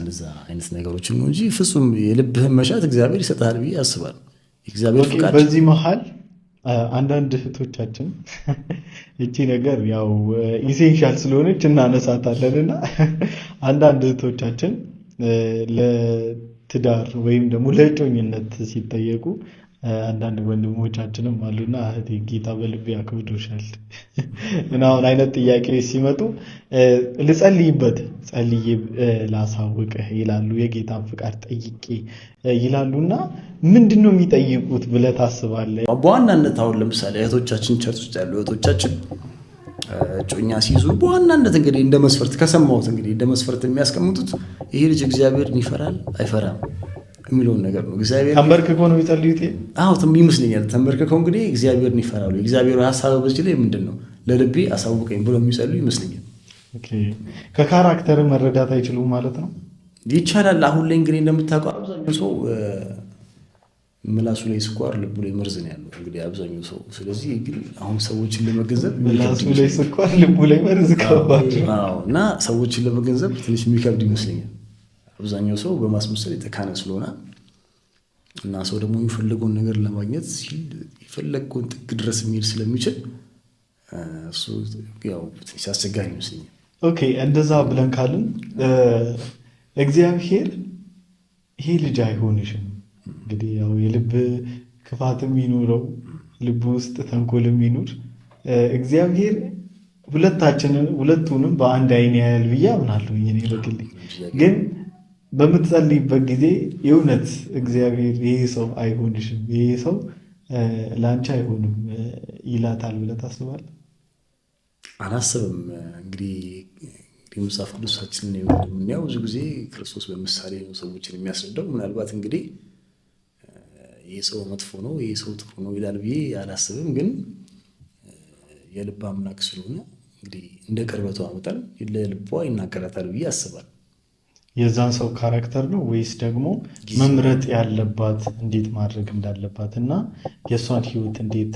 አይነት ነገሮችን ነው እንጂ ፍጹም የልብህን መሻት እግዚአብሔር ይሰጣል ብዬ አስባለሁ። እግዚአብሔር ፍቃድ በዚህ መሃል አንዳንድ እህቶቻችን እቺ ነገር ያው ኢሴንሻል ስለሆነች እናነሳታለንና አንዳንድ እህቶቻችን ለትዳር ወይም ደግሞ ለእጮኝነት ሲጠየቁ አንዳንድ ወንድሞቻችንም አሉና ጌታ በልቤ አክብዶሻል እና አሁን አይነት ጥያቄ ሲመጡ ልጸልይበት ጸልዬ ላሳውቅህ ይላሉ። የጌታን ፍቃድ ጠይቄ ይላሉና ምንድነው የሚጠይቁት ብለህ ታስባለህ? በዋናነት አሁን ለምሳሌ እህቶቻችን ቸርች ውስጥ ያሉ እህቶቻችን እጮኛ ሲይዙ በዋናነት እንግዲህ እንደ መስፈርት ከሰማሁት እንግዲህ እንደ መስፈርት የሚያስቀምጡት ይሄ ልጅ እግዚአብሔርን ይፈራል አይፈራም የሚለውን ነገር ነው። እግዚአብሔር ተንበርክከው ነው የሚጸልዩት። አዎ ይመስለኛል። ተንበርክከው እንግዲህ እግዚአብሔርን ይፈራሉ። እግዚአብሔር ሐሳብ በዚህ ላይ ምንድነው ለልቤ አሳውቀኝ ብሎ የሚጸልዩ ይመስለኛል። ኦኬ ከካራክተር መረዳት አይችሉም ማለት ነው። ይቻላል። አሁን ላይ እንግዲህ እንደምታውቀው አብዛኛው ሰው ምላሱ ላይ ስኳር ልቡ ላይ መርዝ ነው ያለው እንግዲህ አብዛኛው ሰው። ስለዚህ ግን አሁን ሰዎችን ለመገንዘብ ምላሱ ላይ ስኳር ልቡ ላይ መርዝ ከባድ ነው እና ሰዎችን ለመገንዘብ ትንሽ የሚከብድ ይመስለኛል። አብዛኛው ሰው በማስመሰል የተካነ ስለሆነ እና ሰው ደግሞ የሚፈልገውን ነገር ለማግኘት ሲል የፈለገውን ጥግ ድረስ የሚሄድ ስለሚችል እሱ ያው ትንሽ አስቸጋሪ ይመስለኛል። ኦኬ እንደዛ ብለን ካልን እግዚአብሔር ይሄ ልጅ አይሆንሽም እንግዲህ ያው የልብ ክፋትም ይኑረው ልብ ውስጥ ተንኮልም ይኑር እግዚአብሔር ሁለቱንም በአንድ አይን ያያል ብዬ አምናለሁ። እኔ በግሌ ግን በምትጸልይበት ጊዜ የእውነት እግዚአብሔር ይሄ ሰው አይሆንሽም፣ ይሄ ሰው ለአንቺ አይሆንም ይላታል ብለህ ታስባለህ? አላስብም። እንግዲህ መጽሐፍ ቅዱሳችንን የምናየው ብዙ ጊዜ ክርስቶስ በምሳሌ ነው ሰዎችን የሚያስረዳው። ምናልባት እንግዲህ ይህ ሰው መጥፎ ነው ይህ ሰው ጥሩ ነው ይላል ብዬ አላስብም። ግን የልብ አምላክ ስለሆነ እንግዲህ እንደ ቅርበቷ መጠን ለልቧ ይናገራታል ብዬ አስባለሁ። የዛን ሰው ካራክተር ነው ወይስ ደግሞ መምረጥ ያለባት እንዴት ማድረግ እንዳለባት እና የእሷን ህይወት እንዴት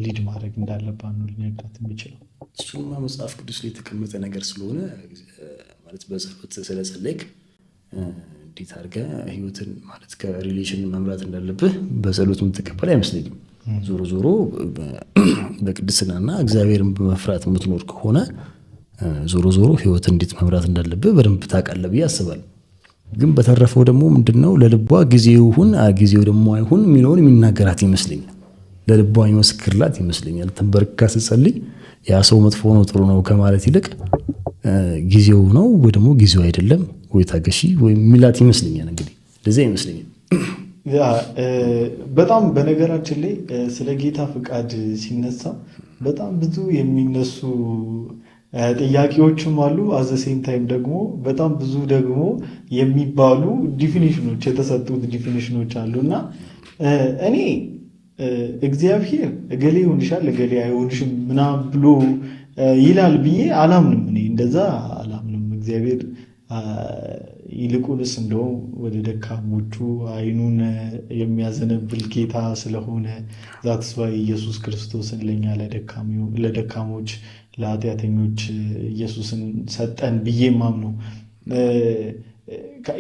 ሊድ ማድረግ እንዳለባት ነው ሊነግራት የሚችለው? እሱንማ መጽሐፍ ቅዱስ ላይ የተቀመጠ ነገር ስለሆነ ማለት በጸሎት ስለጸለይክ እንዴት አድርገህ ህይወትን ማለት ከሪሌሽን መምራት እንዳለብህ በጸሎት የምትቀበል አይመስለኝም። ዞሮ ዞሮ በቅድስናና እግዚአብሔርን በመፍራት የምትኖር ከሆነ ዞሮ ዞሮ ህይወት እንዴት መምራት እንዳለብህ በደንብ ታውቃለህ ብዬ አስባለሁ። ግን በተረፈው ደግሞ ምንድነው ለልቧ ጊዜው ይሁን ጊዜው ደግሞ አይሁን የሚለውን የሚናገራት ይመስለኛል። ለልቧ ይመስክርላት ይመስለኛል። ተንበርክካ ስትጸልይ ያ ሰው መጥፎ ነው ጥሩ ነው ከማለት ይልቅ ጊዜው ነው ወይ ደግሞ ጊዜው አይደለም ወይ ታገሺ ወይ ሚላት ይመስለኛል። እንግዲህ ለዚህ ይመስለኛል። በጣም በነገራችን ላይ ስለ ጌታ ፍቃድ ሲነሳ በጣም ብዙ የሚነሱ ጥያቄዎችም አሉ። አዘሴም ታይም ደግሞ በጣም ብዙ ደግሞ የሚባሉ ዲፊኒሽኖች የተሰጡት ዲፊኒሽኖች አሉ እና እኔ እግዚአብሔር እገሌ ይሆንሻል እገሌ አይሆንሽም ምናምን ብሎ ይላል ብዬ አላምንም። እኔ እንደዛ አላምንም። እግዚአብሔር ይልቁንስ እንደው ወደ ደካሞቹ አይኑን የሚያዘነብል ጌታ ስለሆነ ዛትስ ዋይ ኢየሱስ ክርስቶስን ለኛ ለደካሞች ለኃጢአተኞች ኢየሱስን ሰጠን ብዬ ማምነው።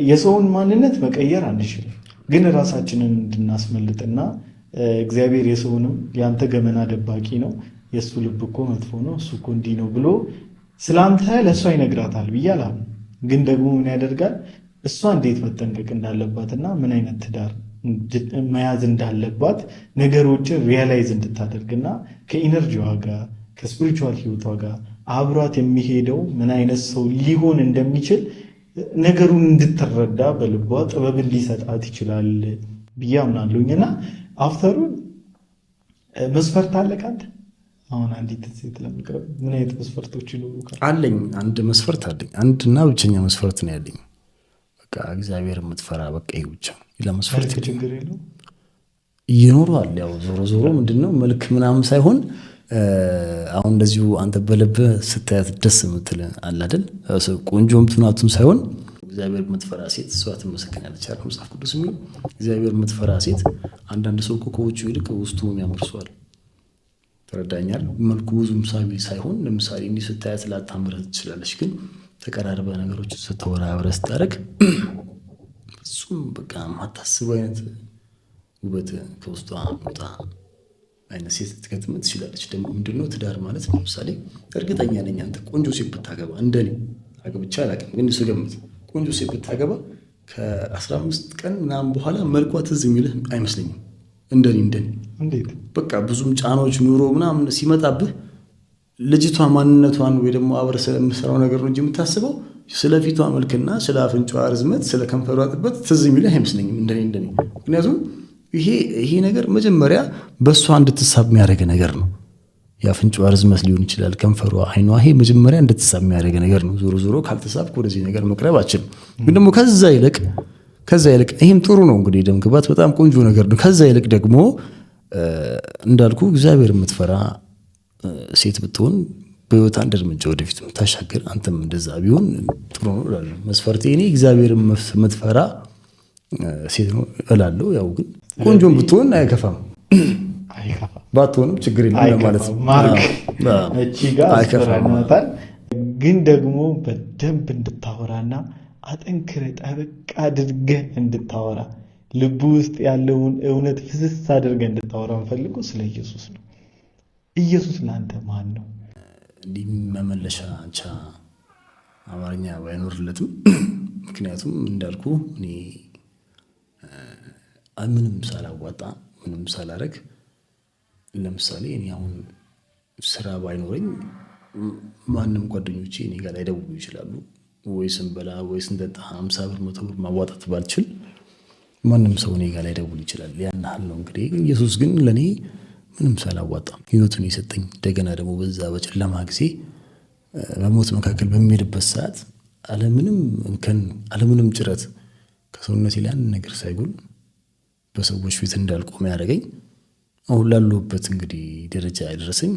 የሰውን ማንነት መቀየር አንችልም፣ ግን ራሳችንን እንድናስመልጥና እግዚአብሔር የሰውንም ያንተ ገመና ደባቂ ነው የእሱ ልብ እኮ መጥፎ ነው እሱ እኮ እንዲህ ነው ብሎ ስላንተ ለእሷ ይነግራታል ብዬ አላምንም። ግን ደግሞ ምን ያደርጋል እሷ እንዴት መጠንቀቅ እንዳለባትና ምን አይነት ትዳር መያዝ እንዳለባት ነገሮችን ሪያላይዝ እንድታደርግና ከኢነርጂዋ ጋር ከስፒሪቹዋል ህይወቷ ጋር አብሯት የሚሄደው ምን አይነት ሰው ሊሆን እንደሚችል ነገሩን እንድትረዳ በልቧ ጥበብን ሊሰጣት ይችላል ብዬ አምናለሁኝና አፍተሩን መስፈርት አለ ካንተ? አሁን አንዲት ሴት ለመቅረብ ምን አይነት መስፈርቶች ይኖሩካል? አለኝ። አንድ መስፈርት አለኝ። አንድና ብቸኛ መስፈርት ነው ያለኝ። በቃ እግዚአብሔር የምትፈራ በቃ ይሄ ብቻ። ለመስፈርት ችግር የለው ይኖረዋል። ያው ዞሮ ዞሮ ምንድነው መልክ ምናምን ሳይሆን አሁን እንደዚሁ አንተ በልብ ስታያት ደስ የምትል አለ አይደል? ቆንጆም ትናቱም ሳይሆን እግዚአብሔር የምትፈራ ሴት እሷ ትመሰከናለች አይደል? መጽሐፍ ቅዱስ የሚለው እግዚአብሔር የምትፈራ ሴት አንዳንድ ሰው ከውጩ ይልቅ ውስጡ የሚያምርሷል። ተረዳኛል። መልኩ ብዙም ሳቢ ሳይሆን ለምሳሌ እንዲህ ስታያት ላታምርህ ትችላለች። ግን ተቀራርበ ነገሮችን ስትወራ አብረህ ስታደርግ እሱም በቃ ማታስበው አይነት ውበት ከውስጧ ወጣ አይነት ሴት ልትገጥም ትችላለች። ደግሞ ምንድነው ትዳር ማለት ለምሳሌ እርግጠኛ ነኝ አንተ ቆንጆ ሴት ብታገባ እንደኔ አግብቼ አላውቅም፣ ግን ስገምት ቆንጆ ሴት ብታገባ ከ15 ቀን ምናምን በኋላ መልኳ ትዝ የሚልህ አይመስለኝም። እንደኔ እንዴት በቃ ብዙም ጫናዎች ኑሮ ምናምን ሲመጣብህ ልጅቷ ማንነቷን ወይ ደግሞ አብረ ስለምሰራው ነገር ነው እንጂ የምታስበው ስለፊቷ መልክና ስለ አፍንጫዋ ርዝመት ስለ ከንፈሯ ጥበት ትዝ የሚልህ አይመስለኝም። እንደኔ ምክንያቱም ይሄ ነገር መጀመሪያ በእሷ እንድትሳብ የሚያደርግ ነገር ነው። የአፍንጫዋ ርዝመት ሊሆን ይችላል፣ ከንፈሯ፣ አይኗ፣ ይሄ መጀመሪያ እንድትሳብ የሚያደርግ ነገር ነው። ዞሮ ዞሮ ካልተሳብክ ወደዚህ ነገር መቅረብ አችልም። ግን ደግሞ ከዛ ይልቅ ይህም ጥሩ ነው እንግዲህ ደም ግባት በጣም ቆንጆ ነገር ነው። ከዛ ይልቅ ደግሞ እንዳልኩ እግዚአብሔር የምትፈራ ሴት ብትሆን በህይወት አንድ እርምጃ ወደፊት የምታሻገር አንተም እንደዛ ቢሆን ጥሩ ነው እላለሁ። መስፈርቴ እኔ እግዚአብሔር የምትፈራ ሴት ነው እላለሁ። ያው ግን ቆንጆም ብትሆን አይከፋም፣ ባትሆንም ችግር የለም ለማለት ነው። እቺ ጋር አስፈራናታል። ግን ደግሞ በደንብ እንድታወራና አጠንክረ ጠበቅ አድርገህ እንድታወራ ልቡ ውስጥ ያለውን እውነት ፍስስ አድርገህ እንድታወራ እንፈልገው ስለ ኢየሱስ ነው። ኢየሱስ ለአንተ ማን ነው? እንዲህ መመለሻ አንቻ አማርኛ ባይኖርለትም ምክንያቱም እንዳልኩ እኔ ምንም ሳላዋጣ ምንም ሳላረግ ለምሳሌ እኔ አሁን ስራ ባይኖረኝ ማንም ጓደኞቼ እኔ ጋር ላይደውሉ ይችላሉ። ወይ ስንበላ ወይ ስንጠጣ 50 ብር 100 ብር ማዋጣት ባልችል ማንም ሰው እኔ ጋር ላይ ደውል ይችላል። ያን ያህል ነው እንግዲህ። ኢየሱስ ግን ለእኔ ምንም ሳላዋጣ ህይወቱን የሰጠኝ እንደገና ደግሞ በዛ በጨለማ ጊዜ በሞት መካከል በሚሄድበት ሰዓት አለምንም እንከን አለምንም ጭረት ከሰውነቴ ላይ አንድ ነገር ሳይጎል በሰዎች ፊት እንዳልቆም ያደረገኝ አሁን ላለሁበት እንግዲህ ደረጃ ያደረሰኝ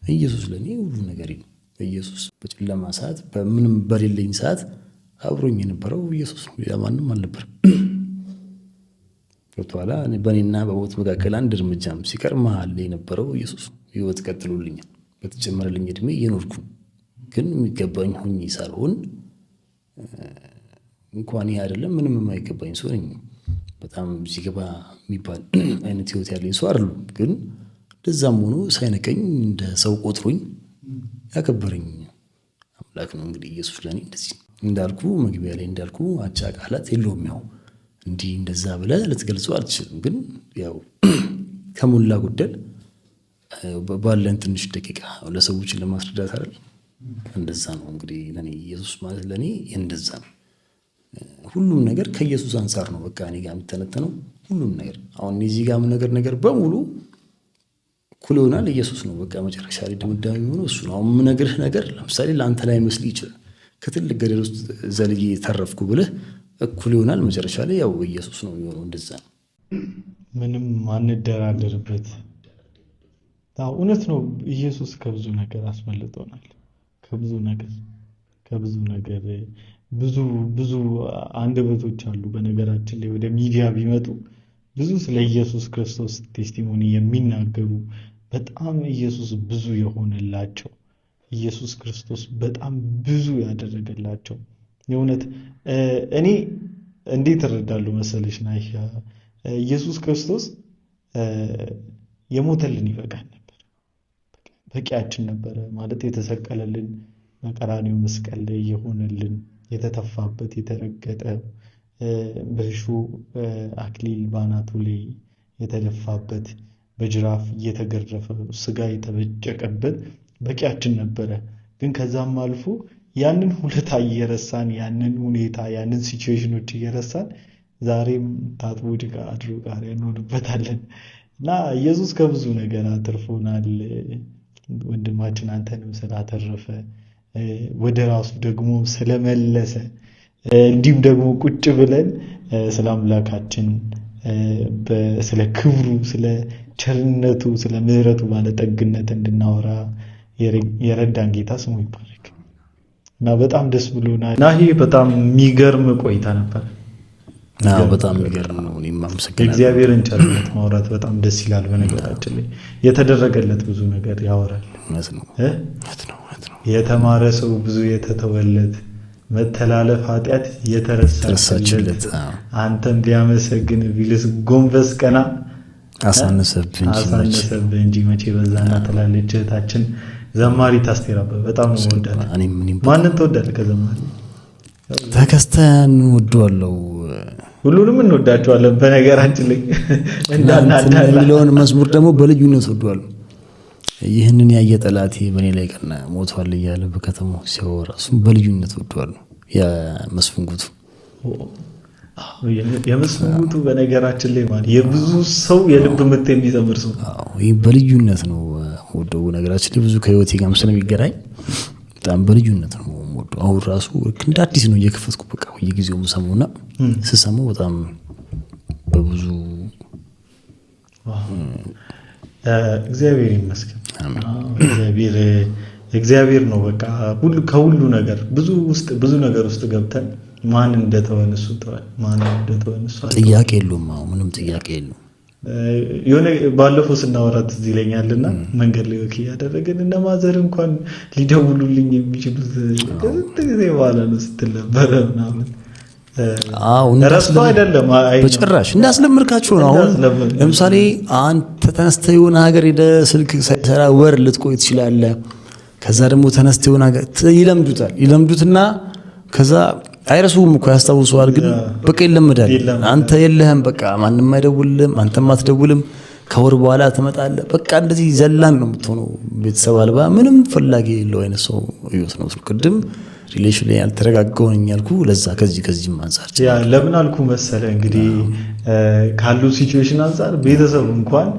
ኢየሱስ ለእኔ ሁሉ ነገር ነው። ኢየሱስ በጨለማ ሰዓት በምንም በሌለኝ ሰዓት አብሮኝ የነበረው ኢየሱስ ነው። ሌላ ማንም አልነበረም። በኋላ በእኔና በሞት መካከል አንድ እርምጃም ሲቀር መሀል ላይ የነበረው ኢየሱስ ነው። ህይወት ቀጥሎልኛል። በተጨመረልኝ እድሜ እየኖርኩ ግን የሚገባኝ ሆኜ ሳልሆን እንኳን ይሄ አይደለም ምንም የማይገባኝ ሰው ነኝ። በጣም ሲገባ የሚባል አይነት ህይወት ያለኝ ሰው አይደለም። ግን እንደዛም ሆኖ ሳይነቀኝ እንደ ሰው ቆጥሮኝ ያከበረኝ አምላክ ነው። እንግዲህ ኢየሱስ ለኔ እንደዚህ እንዳልኩ መግቢያ ላይ እንዳልኩ አቻ ቃላት የለውም። ያው እንዲህ እንደዛ ብለህ ልትገልጸው አልችልም። ግን ያው ከሞላ ጎደል ባለን ትንሽ ደቂቃ ለሰዎችን ለማስረዳት አይደል እንደዛ ነው። እንግዲህ ለኔ ኢየሱስ ማለት ለኔ እንደዛ ነው። ሁሉም ነገር ከኢየሱስ አንፃር ነው። በቃ እኔ ጋር የሚተነተነው ሁሉም ነገር አሁን እዚህ ጋር ነገር በሙሉ እኩል ይሆናል ኢየሱስ ነው። በቃ መጨረሻ ላይ ድምዳሜ የሚሆነው እሱ ነው። አሁን የምነግርህ ነገር ለምሳሌ ለአንተ ላይ መስል ይችላል። ከትልቅ ገደል ውስጥ ዘልዬ ተረፍኩ ብለህ እኩል ይሆናል መጨረሻ ላይ ያው ኢየሱስ ነው የሚሆነው። እንደዛ ነው። ምንም አንደራደርበት። እውነት ነው። ኢየሱስ ከብዙ ነገር አስመልጦናል። ከብዙ ነገር ብዙ አንደበቶች አሉ። በነገራችን ላይ ወደ ሚዲያ ቢመጡ ብዙ ስለ ኢየሱስ ክርስቶስ ቴስቲሞኒ የሚናገሩ በጣም ኢየሱስ ብዙ የሆነላቸው ኢየሱስ ክርስቶስ በጣም ብዙ ያደረገላቸው የእውነት እኔ እንዴት እረዳለሁ መሰለሽ ናይሻ ኢየሱስ ክርስቶስ የሞተልን ይበቃል ነበር። በቂያችን ነበረ ማለት የተሰቀለልን በቀራንዮ መስቀል ላይ የሆነልን የተተፋበት የተረገጠ በእሾህ አክሊል ባናቱ ላይ የተደፋበት በጅራፍ እየተገረፈ ስጋ የተበጨቀበት በቂያችን ነበረ። ግን ከዛም አልፎ ያንን ሁለታ እየረሳን ያንን ሁኔታ ያንን ሲቹዌሽኖች እየረሳን ዛሬም ታጥቦ ጭቃ አድሮ ቃሪያ እንሆንበታለን እና ኢየሱስ ከብዙ ነገር አትርፎናል። ወንድማችን አንተንም ስላተረፈ ወደ ራሱ ደግሞ ስለመለሰ እንዲሁም ደግሞ ቁጭ ብለን ስለ አምላካችን ስለ ክብሩ ስለ ቸርነቱ ስለ ምሕረቱ ባለጠግነት እንድናወራ የረዳን ጌታ ስሙ ይባረክ እና በጣም ደስ ብሎናል። እና ይሄ በጣም የሚገርም ቆይታ ነበር። በጣም የሚገርም ነው። እኔም አመሰግናለሁ። እግዚአብሔርን ቸርነት ማውራት በጣም ደስ ይላል። በነገራችን ላይ የተደረገለት ብዙ ነገር ያወራል። የተማረ ሰው ብዙ የተተወለት መተላለፍ ኃጢአት የተረሳችለት አንተን ቢያመሰግን ቢልስ ጎንበስ ቀና አሳነሰብህ እንጂ መቼ በዛና ትላለች እህታችን ዘማሪት አስቴር አበበ። በጣም ነው ወዳለሁ። ማንን ትወዳለህ ከዘማሪ? ተከስተን ወደዋለሁ። ሁሉንም እንወዳቸዋለን በነገራችን ላይ የሚለውን መዝሙር ደግሞ በልዩነት ወደዋለሁ። ይህንን ያየ ጠላቴ በእኔ ላይ ቀና ሞቷል እያለ በከተማው ሲያወራ እሱም በልዩነት ወደዋለሁ። የመስፍን ጉቱ በነገራችን ላይ ማለት የብዙ ሰው የልብ ምት የሚዘምር ሰው ይህ በልዩነት ነው ወደው። ነገራችን ላይ ብዙ ከህይወቴ ጋርም ስለሚገናኝ በጣም በልዩነት ነው ወደው። አሁን ራሱ እንደ አዲስ ነው እየከፈትኩ በቃ በየጊዜው የምሰማውና ስሰማው በጣም በብዙ እግዚአብሔር ይመስገን። እግዚአብሔር ነው በቃ ሁሉ ከሁሉ ነገር ብዙ ነገር ውስጥ ገብተን ማን እንደተወንሱ ተዋል ማን እንደተወንሱ ጥያቄ የለውም። ምንም ጥያቄ የለውም። የሆነ ባለፈው ስናወራት እዚህ ይለኛልና መንገድ ላይ ወክ ያደረገን እና ማዘር እንኳን ሊደውሉልኝ የሚችሉት ጊዜ በኋላ ነው ስትል ነበረ ምናምን። ረስቶ አይደለም በጭራሽ እንዳስለምርካቸው ነው። አሁን ለምሳሌ አንተ ተነስተህ የሆነ ሀገር ሄደህ ስልክ ሳይሰራ ወር ልትቆይ ትችላለህ። ከዛ ደግሞ ተነስተህ የሆነ ሀገር ይለምዱትና ከዛ አይረሱም እኮ ያስታውሱዋል። ግን በቃ ይለምዳል። አንተ የለህም በቃ ማንም አይደውልም፣ አንተም አትደውልም። ከወር በኋላ ትመጣለህ። በቃ እንደዚህ ዘላን ነው የምትሆነው። ቤተሰብ አልባ ምንም ፈላጊ የለው አይነት ሰው ህይወት ነው። ቅድም ሪሌሽን ላይ ያልተረጋጋው ነኝ ያልኩ ለዛ ከዚህም አንፃር ያ ለምን አልኩ መሰለ እንግዲህ ካሉ ሲቹዌሽን አንፃር ቤተሰብ እንኳን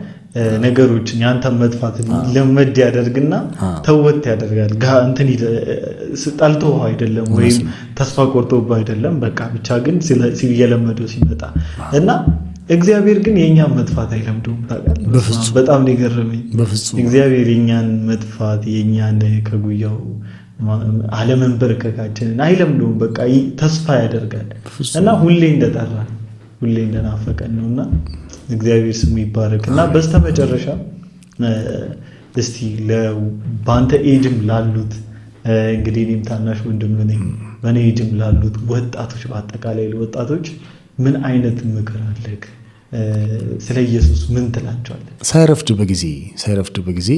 ነገሮችን ያንተን መጥፋት ለመድ ያደርግና ተወት ያደርጋል እንትን ስጣልተው አይደለም ወይም ተስፋ ቆርጦባ አይደለም በቃ ብቻ ግን ሲየለመደው ሲመጣ እና እግዚአብሔር ግን የኛን መጥፋት አይለምደውም ታውቃለህ በጣም ነው የገረመኝ እግዚአብሔር የኛን መጥፋት የኛን ከጉያው አለመንበርከካችንን አይለምደውም በቃ ተስፋ ያደርጋል እና ሁሌ እንደጠራን ሁሌ እንደናፈቀን ነውና እግዚአብሔር ስሙ ይባረክና በስተመጨረሻ እስቲ ለባንተ ኤጅም ላሉት እንግዲህ እኔም ታናሽ ወንድም ነኝ በኔ ኤጅም ላሉት ወጣቶች በአጠቃላይ ለወጣቶች ምን አይነት ምክር አለክ ስለ ኢየሱስ ምን ትላቸዋለህ ሳይረፍድ በጊዜ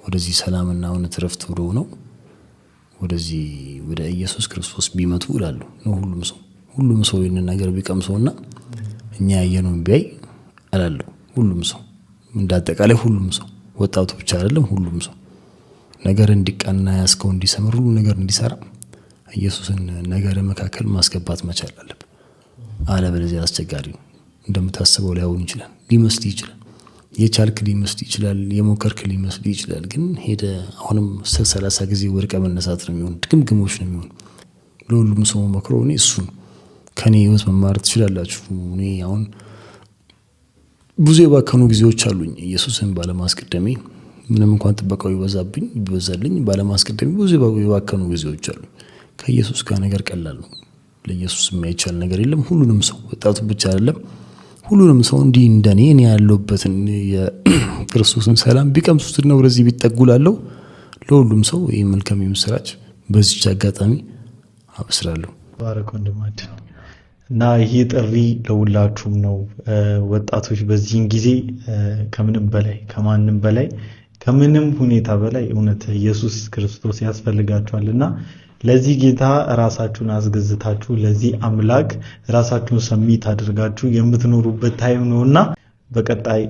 ወደዚህ ሰላምና እውነት ረፍት ብሎ ነው ወደዚህ ወደ ኢየሱስ ክርስቶስ ቢመጡ ይላሉ ነው ሁሉም ሰው ይህንን ነገር ቢቀምሰውና እኛ ያየነውን ቢያይ አላለሁ ሁሉም ሰው እንዳጠቃላይ ሁሉም ሰው ወጣቱ ብቻ አይደለም ሁሉም ሰው ነገር እንዲቃና ያስከው እንዲሰምሩ ሁሉ ነገር እንዲሰራ ኢየሱስን ነገር መካከል ማስገባት መቻል አለበት አለበለዚያ አስቸጋሪ ነው እንደምታስበው ላይሆን ይችላል ሊመስል ይችላል የቻልክ ሊመስል ይችላል የሞከርክ ሊመስል ይችላል ግን ሄደ አሁንም 30 ጊዜ ወርቀ መነሳት ነው የሚሆን ድግምግሞች ነው የሚሆን ለሁሉም ሰው መክሮ እኔ እሱን ከኔ ህይወት መማር ትችላላችሁ እኔ አሁን ብዙ የባከኑ ጊዜዎች አሉኝ ኢየሱስን ባለማስቀደሜ ምንም እንኳን ጥበቃው ይበዛልኝ ባለማስቀደሜ ብዙ የባከኑ ጊዜዎች አሉ ከኢየሱስ ጋር ነገር ቀላል ነው ለኢየሱስ የማይቻል ነገር የለም ሁሉንም ሰው ወጣቱ ብቻ አይደለም ሁሉንም ሰው እንዲህ እንደኔ እኔ ያለውበትን የክርስቶስን ሰላም ቢቀምሱትና ወደዚህ ቢጠጉላለው ለሁሉም ሰው ይሄ መልካም ምስራች በዚህ አጋጣሚ አብስራለሁ ባረክ ወንድማችን እና ይሄ ጥሪ ለሁላችሁም ነው ወጣቶች በዚህን ጊዜ ከምንም በላይ ከማንም በላይ ከምንም ሁኔታ በላይ እውነት ኢየሱስ ክርስቶስ ያስፈልጋችኋልና ለዚህ ጌታ ራሳችሁን አስገዝታችሁ ለዚህ አምላክ ራሳችሁን ሰሚት አድርጋችሁ የምትኖሩበት ታይም ነውና በቀጣይ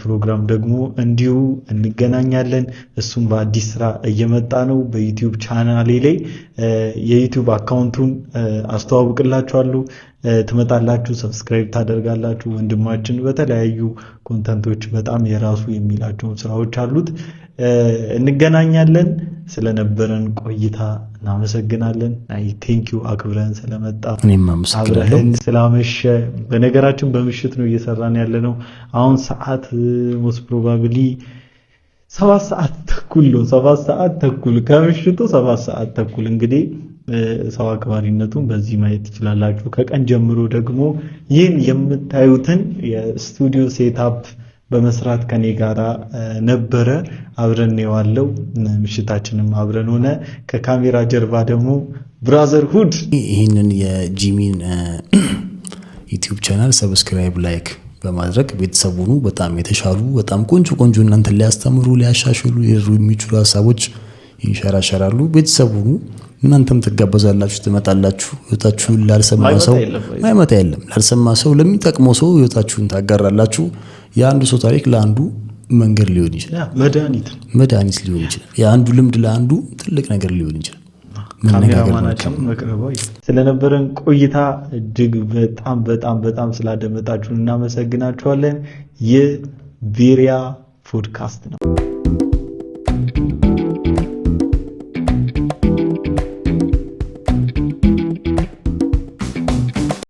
ፕሮግራም ደግሞ እንዲሁ እንገናኛለን እሱም በአዲስ ስራ እየመጣ ነው በዩቲዩብ ቻናሌ ላይ የዩቲዩብ አካውንቱን አስተዋውቅላችኋለሁ ትመጣላችሁ ሰብስክራይብ ታደርጋላችሁ ወንድማችን በተለያዩ ኮንተንቶች በጣም የራሱ የሚላቸው ስራዎች አሉት እንገናኛለን ስለነበረን ቆይታ እናመሰግናለን ቴንኪው አክብረን ስለመጣ እኔም አመሰግናለሁ ስላመሸ በነገራችን በምሽት ነው እየሰራን ያለነው አሁን ሰዓት most probably 7 ሰዓት ተኩል ነው 7 ሰዓት ተኩል ከምሽቱ 7 ሰዓት ተኩል እንግዲህ ሰው አክባሪነቱን በዚህ ማየት ይችላልላችሁ ከቀን ጀምሮ ደግሞ ይህን የምታዩትን የስቱዲዮ ሴትአፕ በመስራት ከኔ ጋራ ነበረ አብረን ነው ምሽታችንም አብረን ሆነ ከካሜራ ጀርባ ደግሞ ብራዘርሁድ ይሄንን የጂሚን ዩቲዩብ ቻናል ሰብስክራይብ ላይክ በማድረግ ቤተሰቡኑ በጣም የተሻሉ በጣም ቆንጆ እናንተ ሊያስተምሩ ሊያሻሽሉ የሚችሉ ሐሳቦች ይንሸራሸራሉ ቤተሰቡኑ እናንተም ተጋበዛላችሁ ትመጣላችሁ ህይወታችሁን ላልሰማ ሰው ማይመጣ የለም ላልሰማ ሰው ለሚጠቅመው ሰው ህይወታችሁን ታጋራላችሁ የአንዱ ሰው ታሪክ ለአንዱ መንገድ ሊሆን ይችላል መድኃኒት ሊሆን ይችላል የአንዱ ልምድ ለአንዱ ትልቅ ነገር ሊሆን ይችላል ካሜራማናችን መቅረባይ ስለነበረን ቆይታ እጅግ በጣም ስላደመጣችሁን እናመሰግናችኋለን የቬሪያ ፖድካስት ነው